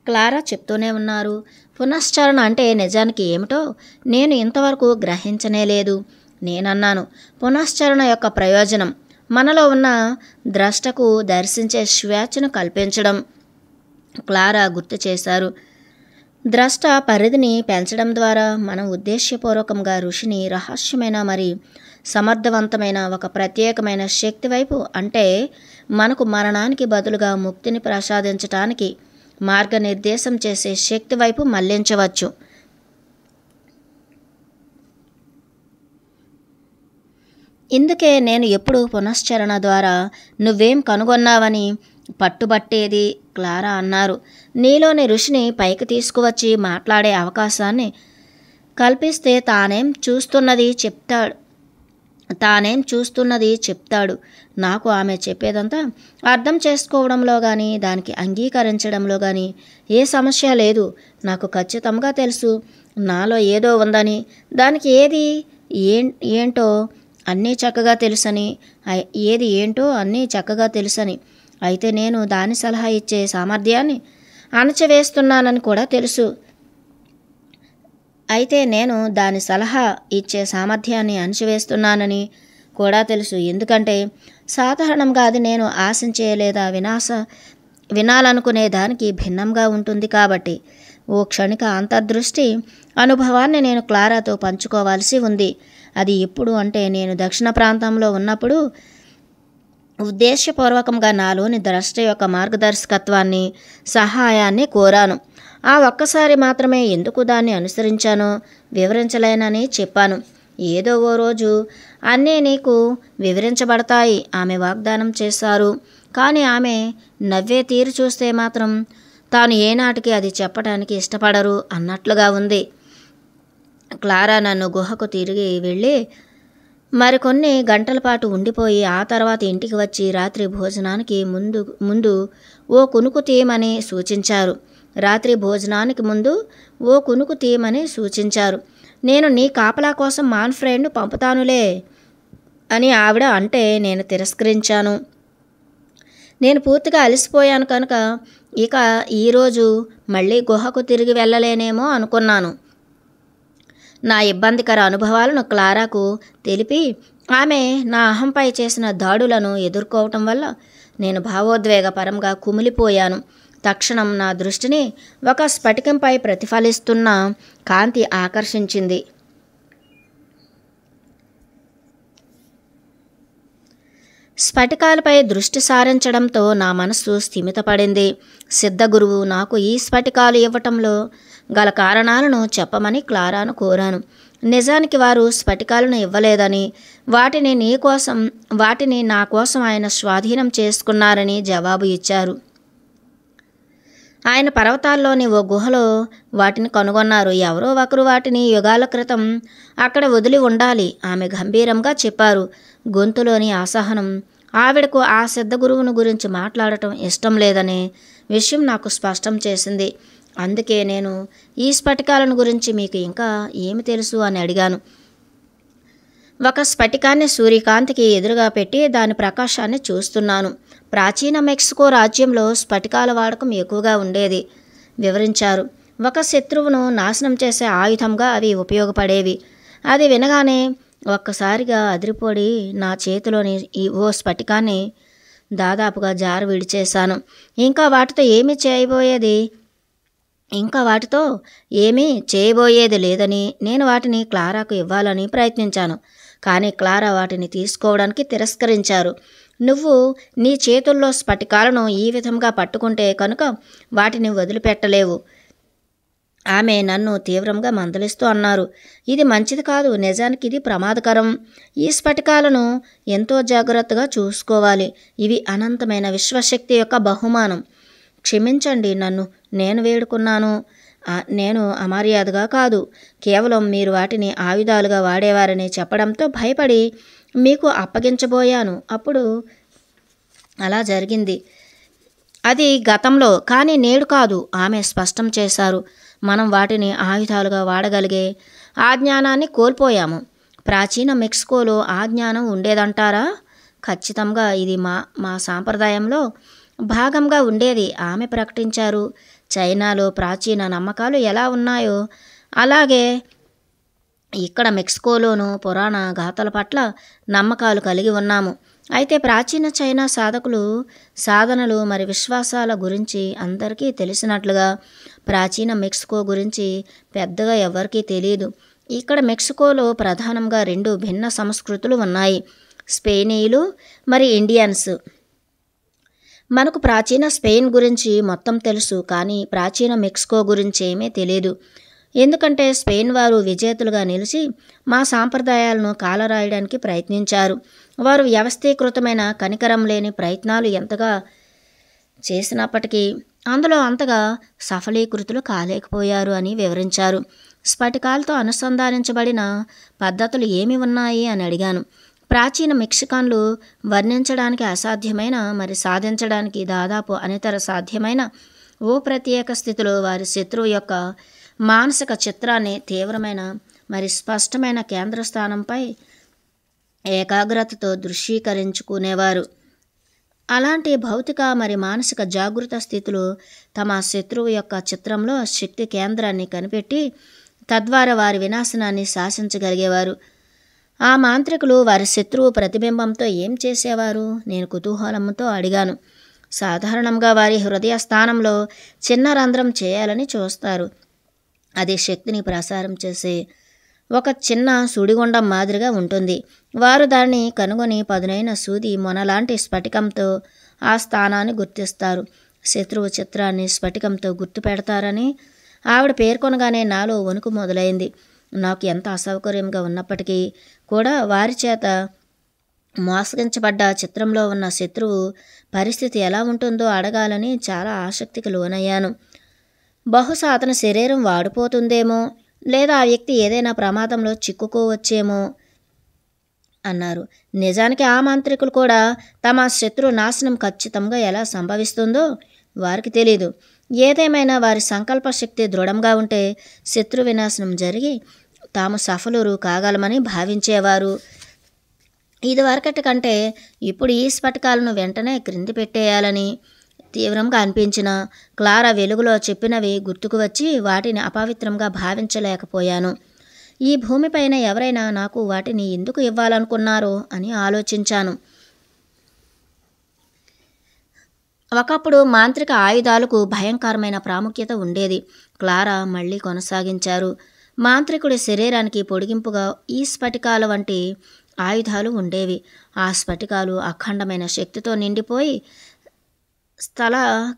క్లారా చెప్తూనే ఉన్నారు. పునశ్చరణ అంటే నిజానికి ఏమిటో నేను ఇంతవరకు గ్రహించనే లేదు. నేనన్నాను, పునశ్చరణ యొక్క ప్రయోజనం మనలో ఉన్న ద్రష్టకు దర్శించే స్వేచ్ఛను కల్పించడం. క్లారా గుర్తు చేశారు. ద్రష్ట పరిధిని పెంచడం ద్వారా మనం ఉద్దేశ్యపూర్వకంగా ఋషిని రహస్యమైన మరి సమర్థవంతమైన ఒక ప్రత్యేకమైన శక్తి వైపు, అంటే మనకు మరణానికి బదులుగా ముక్తిని ప్రసాదించటానికి మార్గనిర్దేశం చేసే శక్తి వైపు మళ్లించవచ్చు. ఇందుకే నేను ఎప్పుడు పునశ్చరణ ద్వారా నువ్వేం కనుగొన్నావని పట్టుబట్టేది. క్లారా అన్నారు. నీలోని ఋషిని పైకి తీసుకువచ్చి మాట్లాడే అవకాశాన్ని కల్పిస్తే తానేం చూస్తున్నది చెప్తాడు. నాకు ఆమె చెప్పేదంతా అర్థం చేసుకోవడంలో కానీ దానికి అంగీకరించడంలో కానీ ఏ సమస్య లేదు. నాకు ఖచ్చితంగా తెలుసు నాలో ఏదో ఉందని, దానికి ఏంటో అన్నీ చక్కగా తెలుసని. అయితే నేను దాని సలహా ఇచ్చే సామర్థ్యాన్ని అణచివేస్తున్నానని కూడా తెలుసు. ఎందుకంటే సాధారణంగా అది నేను ఆశించే లేదా వినాలనుకునే దానికి భిన్నంగా ఉంటుంది కాబట్టి. ఓ క్షణిక అంతర్దృష్టి అనుభవాన్ని నేను క్లారాతో పంచుకోవాల్సి ఉంది. అది ఎప్పుడు అంటే నేను దక్షిణ ప్రాంతంలో ఉన్నప్పుడు ఉద్దేశపూర్వకంగా నాలోని ద్రష్ట యొక్క మార్గదర్శకత్వాన్ని, సహాయాన్ని కోరాను. ఆ ఒక్కసారి మాత్రమే ఎందుకు దాన్ని అనుసరించానో వివరించలేనని చెప్పాను. ఏదో ఓ రోజు అన్నీ నీకు వివరించబడతాయి ఆమె వాగ్దానం చేశారు. కానీ ఆమె నవ్వే తీరు చూస్తే మాత్రం తాను ఏనాటికి అది చెప్పడానికి ఇష్టపడరు అన్నట్లుగా ఉంది. క్లారా నన్ను గుహకు తిరిగి వెళ్ళి మరికొన్ని గంటల పాటు ఉండిపోయి ఆ తర్వాత ఇంటికి వచ్చి రాత్రి భోజనానికి ముందు ఓ కునుకు తీయమని సూచించారు. నేను నీ కాపలా కోసం మాన్ఫ్రెడ్ను పంపుతానులే అని ఆవిడ అంటే నేను తిరస్కరించాను. నేను పూర్తిగా అలసిపోయాను కనుక ఇక ఈరోజు మళ్ళీ గుహకు తిరిగి వెళ్ళలేనేమో అనుకున్నాను. నా ఇబ్బందికర అనుభవాలను క్లారాకు తెలిపి ఆమె నా అహంపై చేసిన దాడులను ఎదుర్కోవటం వల్ల నేను భావోద్వేగపరంగా కుమిలిపోయాను. తక్షణం నా దృష్టిని ఒక స్ఫటికంపై ప్రతిఫలిస్తున్న కాంతి ఆకర్షించింది. స్ఫటికాలపై దృష్టి సారించడంతో నా మనస్సు స్థిమితపడింది. సిద్ధగురువు నాకు ఈ స్ఫటికాలు ఇవ్వటంలో గల కారణాలను చెప్పమని క్లారాను కోరాను. నిజానికి వారు స్ఫటికాలను ఇవ్వలేదని, వాటిని నా కోసం ఆయన స్వాధీనం చేసుకున్నారని జవాబు ఇచ్చారు. ఆయన పర్వతాల్లోని ఓ గుహలో వాటిని కనుగొన్నారు. ఎవరో ఒకరు వాటిని యుగాల క్రితం అక్కడ వదిలి ఉండాలి, ఆమె గంభీరంగా చెప్పారు. గొంతులోని అసహనం ఆవిడకు ఆ సిద్ధగురువును గురించి మాట్లాడటం ఇష్టం లేదనే విషయం నాకు స్పష్టం చేసింది. అందుకే నేను ఈ స్ఫటికాలను గురించి మీకు ఇంకా ఏమి తెలుసు అని అడిగాను. ఒక స్ఫటికాన్ని సూర్యకాంతికి ఎదురుగా పెట్టి దాని ప్రకాశాన్ని చూస్తున్నాను. ప్రాచీన మెక్సికో రాజ్యంలో స్ఫటికాల వాడకం ఎక్కువగా ఉండేది వివరించారు. ఒక శత్రువును నాశనం చేసే ఆయుధంగా అవి ఉపయోగపడేవి. అది వినగానే ఒక్కసారిగా అదిరిపోడి నా చేతిలోని ఓ స్ఫటికాన్ని దాదాపుగా జారు విడిచేశాను. ఇంకా వాటితో ఏమీ చేయబోయేది లేదని, నేను వాటిని క్లారాకు ఇవ్వాలని ప్రయత్నించాను. కానీ క్లారా వాటిని తీసుకోవడానికి తిరస్కరించారు. నువ్వు నీ చేతుల్లో స్ఫటికాలను ఈ విధంగా పట్టుకుంటే కనుక వాటిని వదిలిపెట్టలేవు. ఆమె నన్ను తీవ్రంగా మందలిస్తూ అన్నారు. ఇది మంచిది కాదు, నిజానికి ఇది ప్రమాదకరం. ఈ స్ఫటికాలను ఎంతో జాగ్రత్తగా చూసుకోవాలి. ఇవి అనంతమైన విశ్వశక్తి యొక్క బహుమానం. క్షమించండి, నేను వేడుకున్నాను. నేను అమర్యాదగా కాదు, కేవలం మీరు వాటిని ఆయుధాలుగా వాడేవారని చెప్పడంతో భయపడి మీకు అప్పగించబోయాను. అప్పుడు అలా జరిగింది. అది గతంలో, కానీ నేడు కాదు, ఆమె స్పష్టం చేశారు. మనం వాటిని ఆయుధాలుగా వాడగలిగే ఆ జ్ఞానాన్ని కోల్పోయాము. ప్రాచీన మెక్సికోలో ఆ జ్ఞానం ఉండేదంటారా? ఖచ్చితంగా ఇది మా సాంప్రదాయంలో భాగంగా ఉండేది, ఆమె ప్రకటించారు. చైనాలో ప్రాచీన నమ్మకాలు ఎలా ఉన్నాయో అలాగే ఇక్కడ మెక్సికోలోనూ పురాణ గాథల పట్ల నమ్మకాలు కలిగి ఉన్నాము. అయితే ప్రాచీన చైనా సాధనలు మరి విశ్వాసాల గురించి అందరికీ తెలిసినట్లుగా ప్రాచీన మెక్సికో గురించి పెద్దగా ఎవరికీ తెలియదు. ఇక్కడ మెక్సికోలో ప్రధానంగా 2 భిన్న సంస్కృతులు ఉన్నాయి, స్పెయినీయులు మరి ఇండియన్స్. మనకు ప్రాచీన స్పెయిన్ గురించి మొత్తం తెలుసు, కానీ ప్రాచీన మెక్సికో గురించి ఏమీ తెలియదు. ఎందుకంటే స్పెయిన్ వారు విజేతలుగా నిలిచి మా సాంప్రదాయాలను కాలరాయడానికి ప్రయత్నించారు. వారు వ్యవస్థీకృతమైన కనికరం లేని ప్రయత్నాలు ఎంతగా చేసినప్పటికీ అందులో అంతగా సఫలీకృతులు కాలేకపోయారు అని వివరించారు. స్ఫటికాలతో అనుసంధానించబడిన పద్ధతులు ఏమి ఉన్నాయి అని అడిగాను. ప్రాచీన మెక్సికన్లు వర్ణించడానికి అసాధ్యమైన మరి సాధించడానికి దాదాపు అనితర సాధ్యమైన ఓ ప్రత్యేక స్థితిలో వారి శత్రువు యొక్క మానసిక చిత్రాన్ని తీవ్రమైన మరి స్పష్టమైన కేంద్రస్థానంపై ఏకాగ్రతతో దృశ్యీకరించుకునేవారు. అలాంటి భౌతిక మరి మానసిక జాగృత స్థితిలో తమ శత్రువు యొక్క చిత్రంలో శక్తి కేంద్రాన్ని కనిపెట్టి తద్వారా వారి వినాశనాన్ని శాసించగలిగేవారు. ఆ మాంత్రికులు వారి శత్రువు ప్రతిబింబంతో ఏం చేసేవారు? నేను కుతూహలంతో అడిగాను. సాధారణంగా వారి హృదయ స్థానంలో చిన్న రంధ్రం చేయాలని చూస్తారు. అది శక్తిని ప్రసారం చేసే ఒక చిన్న సుడిగుండం మాదిరిగా ఉంటుంది. వారు దాన్ని కనుగొని పదునైన సూది మొనలాంటి స్ఫటికంతో ఆ స్థానాన్ని గుర్తిస్తారు. శత్రువు చిత్రాన్ని స్ఫటికంతో గుర్తు పెడతారని ఆవిడ పేర్కొనగానే నాలో వణుకు మొదలైంది. నాకు ఎంత అసౌకర్యంగా ఉన్నప్పటికీ కూడా వారి చేత మోసగించబడ్డ చిత్రంలో ఉన్న శత్రువు పరిస్థితి ఎలా ఉంటుందో అడగాలని చాలా ఆసక్తికి లోనయ్యాను. బహుశా అతని శరీరం వాడిపోతుందేమో, లేదా ఆ వ్యక్తి ఏదైనా ప్రమాదంలో చిక్కుకోవచ్చేమో అన్నారు. నిజానికి ఆ మాంత్రికులు కూడా తమ శత్రు నాశనం ఖచ్చితంగా ఎలా సంభవిస్తుందో వారికి తెలియదు. ఏదేమైనా వారి సంకల్ప శక్తి దృఢంగా ఉంటే శత్రు వినాశనం జరిగి తాము సఫలురు కాగలమని భావించేవారు. ఇదివరకటి కంటే ఇప్పుడు ఈ స్ఫటికాలను వెంటనే క్రింది పెట్టేయాలని తీవ్రంగా అనిపించిన క్లారా వెలుగులో చెప్పినవి గుర్తుకు వచ్చి వాటిని అపవిత్రంగా భావించలేకపోయాను. ఈ భూమిపైన ఎవరైనా నాకు వాటిని ఎందుకు ఇవ్వాలనుకున్నారో అని ఆలోచించాను. ఒకప్పుడు మాంత్రిక ఆయుధాలకు భయంకరమైన ప్రాముఖ్యత ఉండేది. క్లారా మళ్ళీ కొనసాగించారు. మాంత్రికుడి శరీరానికి పొడిగింపుగా ఈ స్ఫటికాల వంటి ఆయుధాలు ఉండేవి. ఆ స్ఫటికాలు అఖండమైన శక్తితో నిండిపోయి స్థల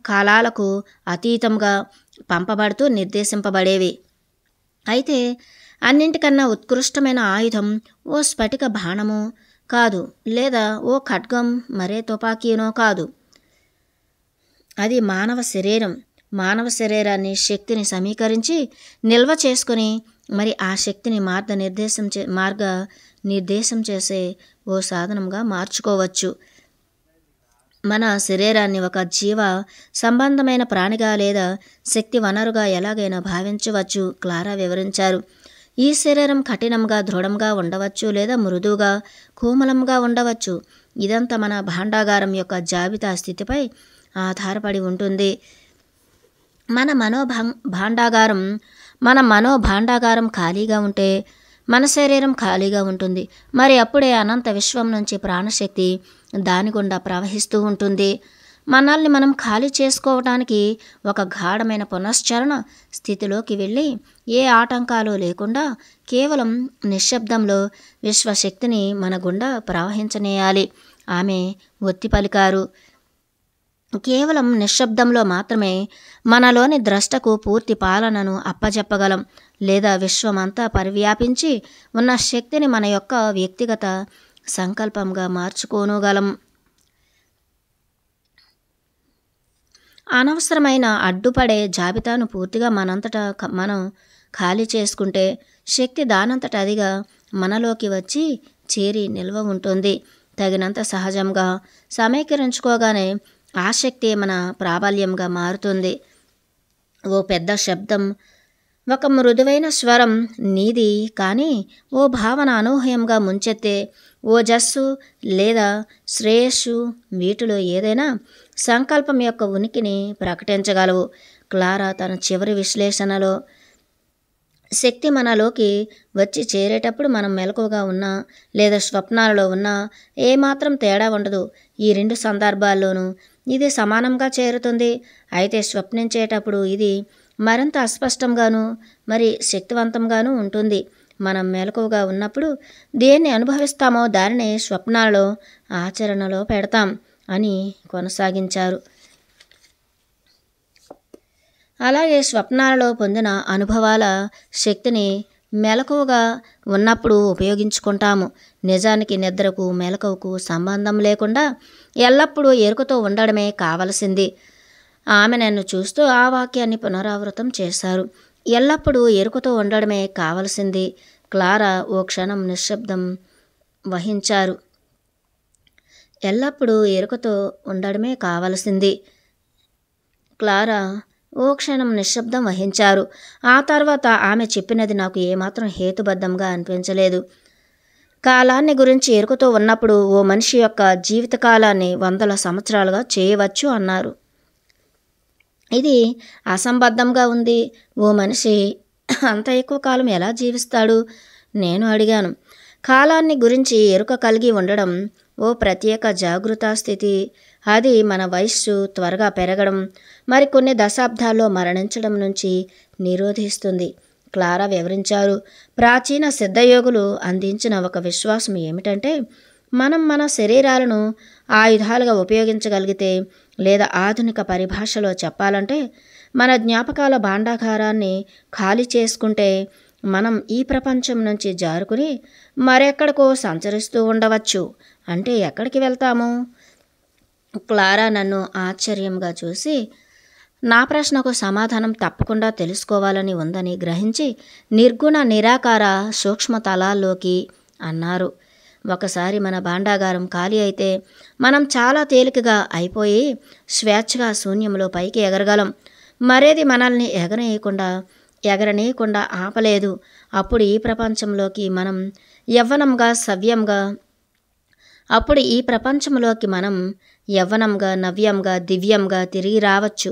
కాలాలకు అతీతంగా పంపబడుతూ నిర్దేశింపబడేవి. అయితే అన్నింటికన్నా ఉత్కృష్టమైన ఆయుధం ఓ స్ఫటిక బాణము కాదు, లేదా ఓ ఖడ్గం, మరే తుపాకీనో కాదు. అది మానవ శరీరం. మానవ శరీరాన్ని, శక్తిని సమీకరించి నిల్వ చేసుకుని మరి ఆ శక్తిని మార్గనిర్దేశం చేసే ఓ సాధనంగా మార్చుకోవచ్చు. మన శరీరాన్ని ఒక జీవ సంబంధమైన ప్రాణిగా లేదా శక్తి వనరుగా ఎలాగైనా భావించవచ్చు. క్లారా వివరించారు. ఈ శరీరం కఠినంగా, దృఢంగా ఉండవచ్చు, లేదా మృదువుగా, కోమలంగా ఉండవచ్చు. ఇదంతా మన భాండాగారం యొక్క జాబితా స్థితిపై ఆధారపడి ఉంటుంది. మన మనోభాండాగారం ఖాళీగా ఉంటే మన శరీరం ఖాళీగా ఉంటుంది. మరి అప్పుడే అనంత విశ్వం నుంచి ప్రాణశక్తి దాని గుండా ప్రవహిస్తూ ఉంటుంది. మనల్ని మనం ఖాళీ చేసుకోవడానికి ఒక గాఢమైన పునశ్చరణ స్థితిలోకి వెళ్ళి ఏ ఆటంకాలు లేకుండా కేవలం నిశ్శబ్దంలో విశ్వశక్తిని మన గుండా ప్రవహించనేయాలి. ఆమె ఒత్తి పలికారు. కేవలం నిశ్శబ్దంలో మాత్రమే మనలోని ద్రష్టకు పూర్తి పాలనను అప్పజెప్పగలం, లేదా విశ్వమంతా పరివ్యాపించి ఉన్న శక్తిని మన యొక్క వ్యక్తిగత సంకల్పంగా మార్చుకోనుగలం. అనవసరమైన అడ్డుపడే జాబితాను పూర్తిగా మనంతటా మనం ఖాళీ చేసుకుంటే శక్తి దానంతట అదిగా మనలోకి వచ్చి చేరి నిల్వ ఉంటుంది. తగినంత సహజంగా సమీకరించుకోగానే ఆ శక్తి మన ప్రాబల్యంగా మారుతుంది. ఓ పెద్ద శబ్దం, ఒక మృదువైన స్వరం నీది, కానీ ఓ భావన అనూహ్యంగా ముంచెత్తే ఓజస్సు లేదా శ్రేయస్సు, వీటిలో ఏదైనా సంకల్పం యొక్క ఉనికిని ప్రకటించగలవు. క్లారా తన చివరి విశ్లేషణలో శక్తి మనలోకి వచ్చి చేరేటప్పుడు మనం మెలకువగా ఉన్నా లేదా స్వప్నాలలో ఉన్నా ఏమాత్రం తేడా ఉండదు. ఈ రెండు సందర్భాల్లోనూ ఇది సమానంగా చేరుతుంది. అయితే స్వప్నించేటప్పుడు ఇది మరింత అస్పష్టంగాను మరి శక్తివంతంగానూ ఉంటుంది. మనం మెలకువగా ఉన్నప్పుడు దేన్ని అనుభవిస్తామో దానిని స్వప్నాలలో ఆచరణలో పెడతాం అని కొనసాగించారు. అలాగే స్వప్నాలలో పొందిన అనుభవాల శక్తిని మెలకువగా ఉన్నప్పుడు ఉపయోగించుకుంటాము. నిజానికి నిద్రకు, మెలకువకు సంబంధం లేకుండా ఎల్లప్పుడూ ఎరుకతో ఉండడమే కావలసింది. ఆమె నన్ను చూస్తూ ఆ వాక్యాన్ని పునరావృతం చేశారు. ఎల్లప్పుడూ ఎరుకతో ఉండడమే కావలసింది. క్లారా ఓ క్షణం నిశ్శబ్దం వహించారు. ఎల్లప్పుడూ ఎరుకతో ఉండడమే కావలసింది. క్లారా ఓ క్షణం నిశ్శబ్దం వహించారు. ఆ తర్వాత ఆమె చెప్పినది నాకు ఏమాత్రం హేతుబద్ధంగా అనిపించలేదు. కాలాన్ని గురించి ఎరుకతో ఉన్నప్పుడు ఓ మనిషి యొక్క జీవితకాలాన్ని 100 సంవత్సరాలుగా చేయవచ్చు అన్నారు. ఇది అసంబద్ధంగా ఉంది. ఓ మనిషి అంత ఎక్కువ కాలం ఎలా జీవిస్తాడు? నేను అడిగాను. కాలాన్ని గురించి ఎరుక కలిగి ఉండడం ఓ ప్రత్యేక జాగృత స్థితి. అది మన వయస్సు త్వరగా పెరగడం, మరికొన్ని దశాబ్దాల్లో మరణించడం నుంచి నిరోధిస్తుంది. క్లారా వివరించారు. ప్రాచీన సిద్ధయోగులు అందించిన ఒక విశ్వాసం ఏమిటంటే, మనం మన శరీరాలను ఆయుధాలుగా ఉపయోగించగలిగితే, లేదా ఆధునిక పరిభాషలో చెప్పాలంటే మన జ్ఞాపకాల భాండాగారాన్ని ఖాళీ చేసుకుంటే మనం ఈ ప్రపంచం నుంచి జారుకుని మరెక్కడికో సంచరిస్తూ ఉండవచ్చు. అంటే ఎక్కడికి వెళ్తాము? క్లారా నన్ను ఆశ్చర్యంగా చూసి నా ప్రశ్నకు సమాధానం తప్పకుండా తెలుసుకోవాలని ఉందని గ్రహించి నిర్గుణ నిరాకార సూక్ష్మ తలాల్లోకి అన్నారు. ఒకసారి మన భాండాగారం ఖాళీ అయితే మనం చాలా తేలికగా అయిపోయి స్వేచ్ఛగా శూన్యంలో పైకి ఎగరగలం. మరేది మనల్ని ఎగరనీయకుండా ఆపలేదు. అప్పుడు ఈ ప్రపంచంలోకి మనం యవ్వనంగా, నవ్యంగా, దివ్యంగా తిరిగి రావచ్చు.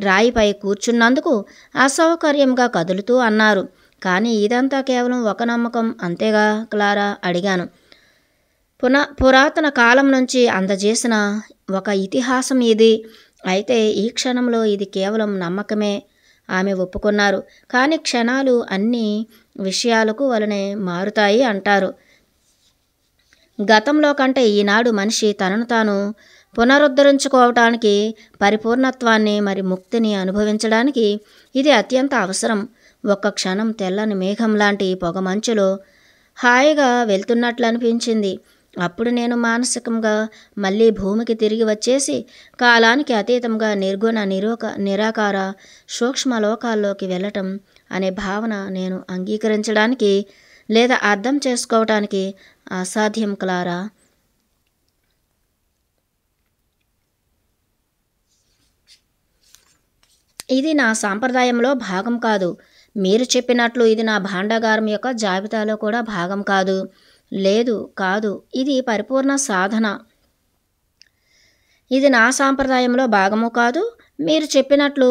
రాయిపై కూర్చున్నందుకు అసౌకర్యంగా కదులుతూ అన్నారు. కానీ ఇదంతా కేవలం ఒక నమ్మకం అంతేగా? క్లారా అడిగాను. పురాతన కాలం నుంచి అందజేసిన ఒక ఇతిహాసం ఇది. అయితే ఈ క్షణంలో ఇది కేవలం నమ్మకమే. ఆమె ఒప్పుకున్నారు. కానీ క్షణాలు అన్ని విషయాలకు వలనే మారుతాయి అంటారు. గతంలో కంటే ఈనాడు మనిషి తనను తాను పునరుద్ధరించుకోవటానికి, పరిపూర్ణత్వాన్ని మరి ముక్తిని అనుభవించడానికి ఇది అత్యంత అవసరం. ఒక్క క్షణం తెల్లని మేఘం లాంటి పొగమంచులో హాయిగా వెళ్తున్నట్లు అనిపించింది. అప్పుడు నేను మానసికంగా మళ్ళీ భూమికి తిరిగి వచ్చేసి కాలానికి అతీతంగా నిర్గుణ నిరాకార సూక్ష్మ లోకాల్లోకి వెళ్ళటం అనే భావన నేను అంగీకరించడానికి లేదా అర్థం చేసుకోవటానికి అసాధ్యం క్లారా. ఇది నా సాంప్రదాయంలో భాగం కాదు. మీరు చెప్పినట్లు ఇది నా భాండాగారం యొక్క జాబితాలో కూడా భాగం కాదు. లేదు, కాదు, ఇది పరిపూర్ణ సాధన. ఇది నా సాంప్రదాయంలో భాగము కాదు. మీరు చెప్పినట్లు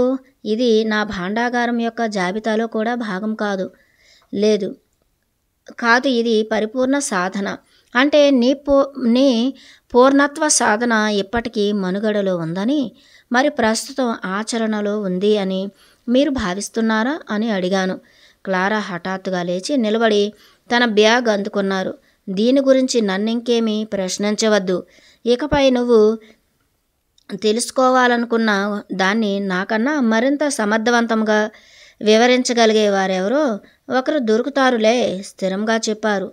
ఇది నా భాండాగారం యొక్క జాబితాలో కూడా భాగం కాదు. లేదు, కాదు, ఇది పరిపూర్ణ సాధన. అంటే నీ పూర్ణత్వ సాధన ఇప్పటికీ మనుగడలో ఉందని, మరి ప్రస్తుతం ఆచరణలో ఉంది అని మీరు భావిస్తున్నారా అని అడిగాను. క్లారా హఠాత్తుగా లేచి నిలబడి తన బ్యాగ్ అందుకున్నారు. దీని గురించి నన్నింకేమీ ప్రశ్నించవద్దు. ఇకపై నువ్వు తెలుసుకోవాలనుకున్న దాన్ని నాకన్నా మరింత సమర్థవంతంగా వివరించగలిగే వారెవరో ఒకరు దొరుకుతారులే, స్థిరంగా చెప్పారు.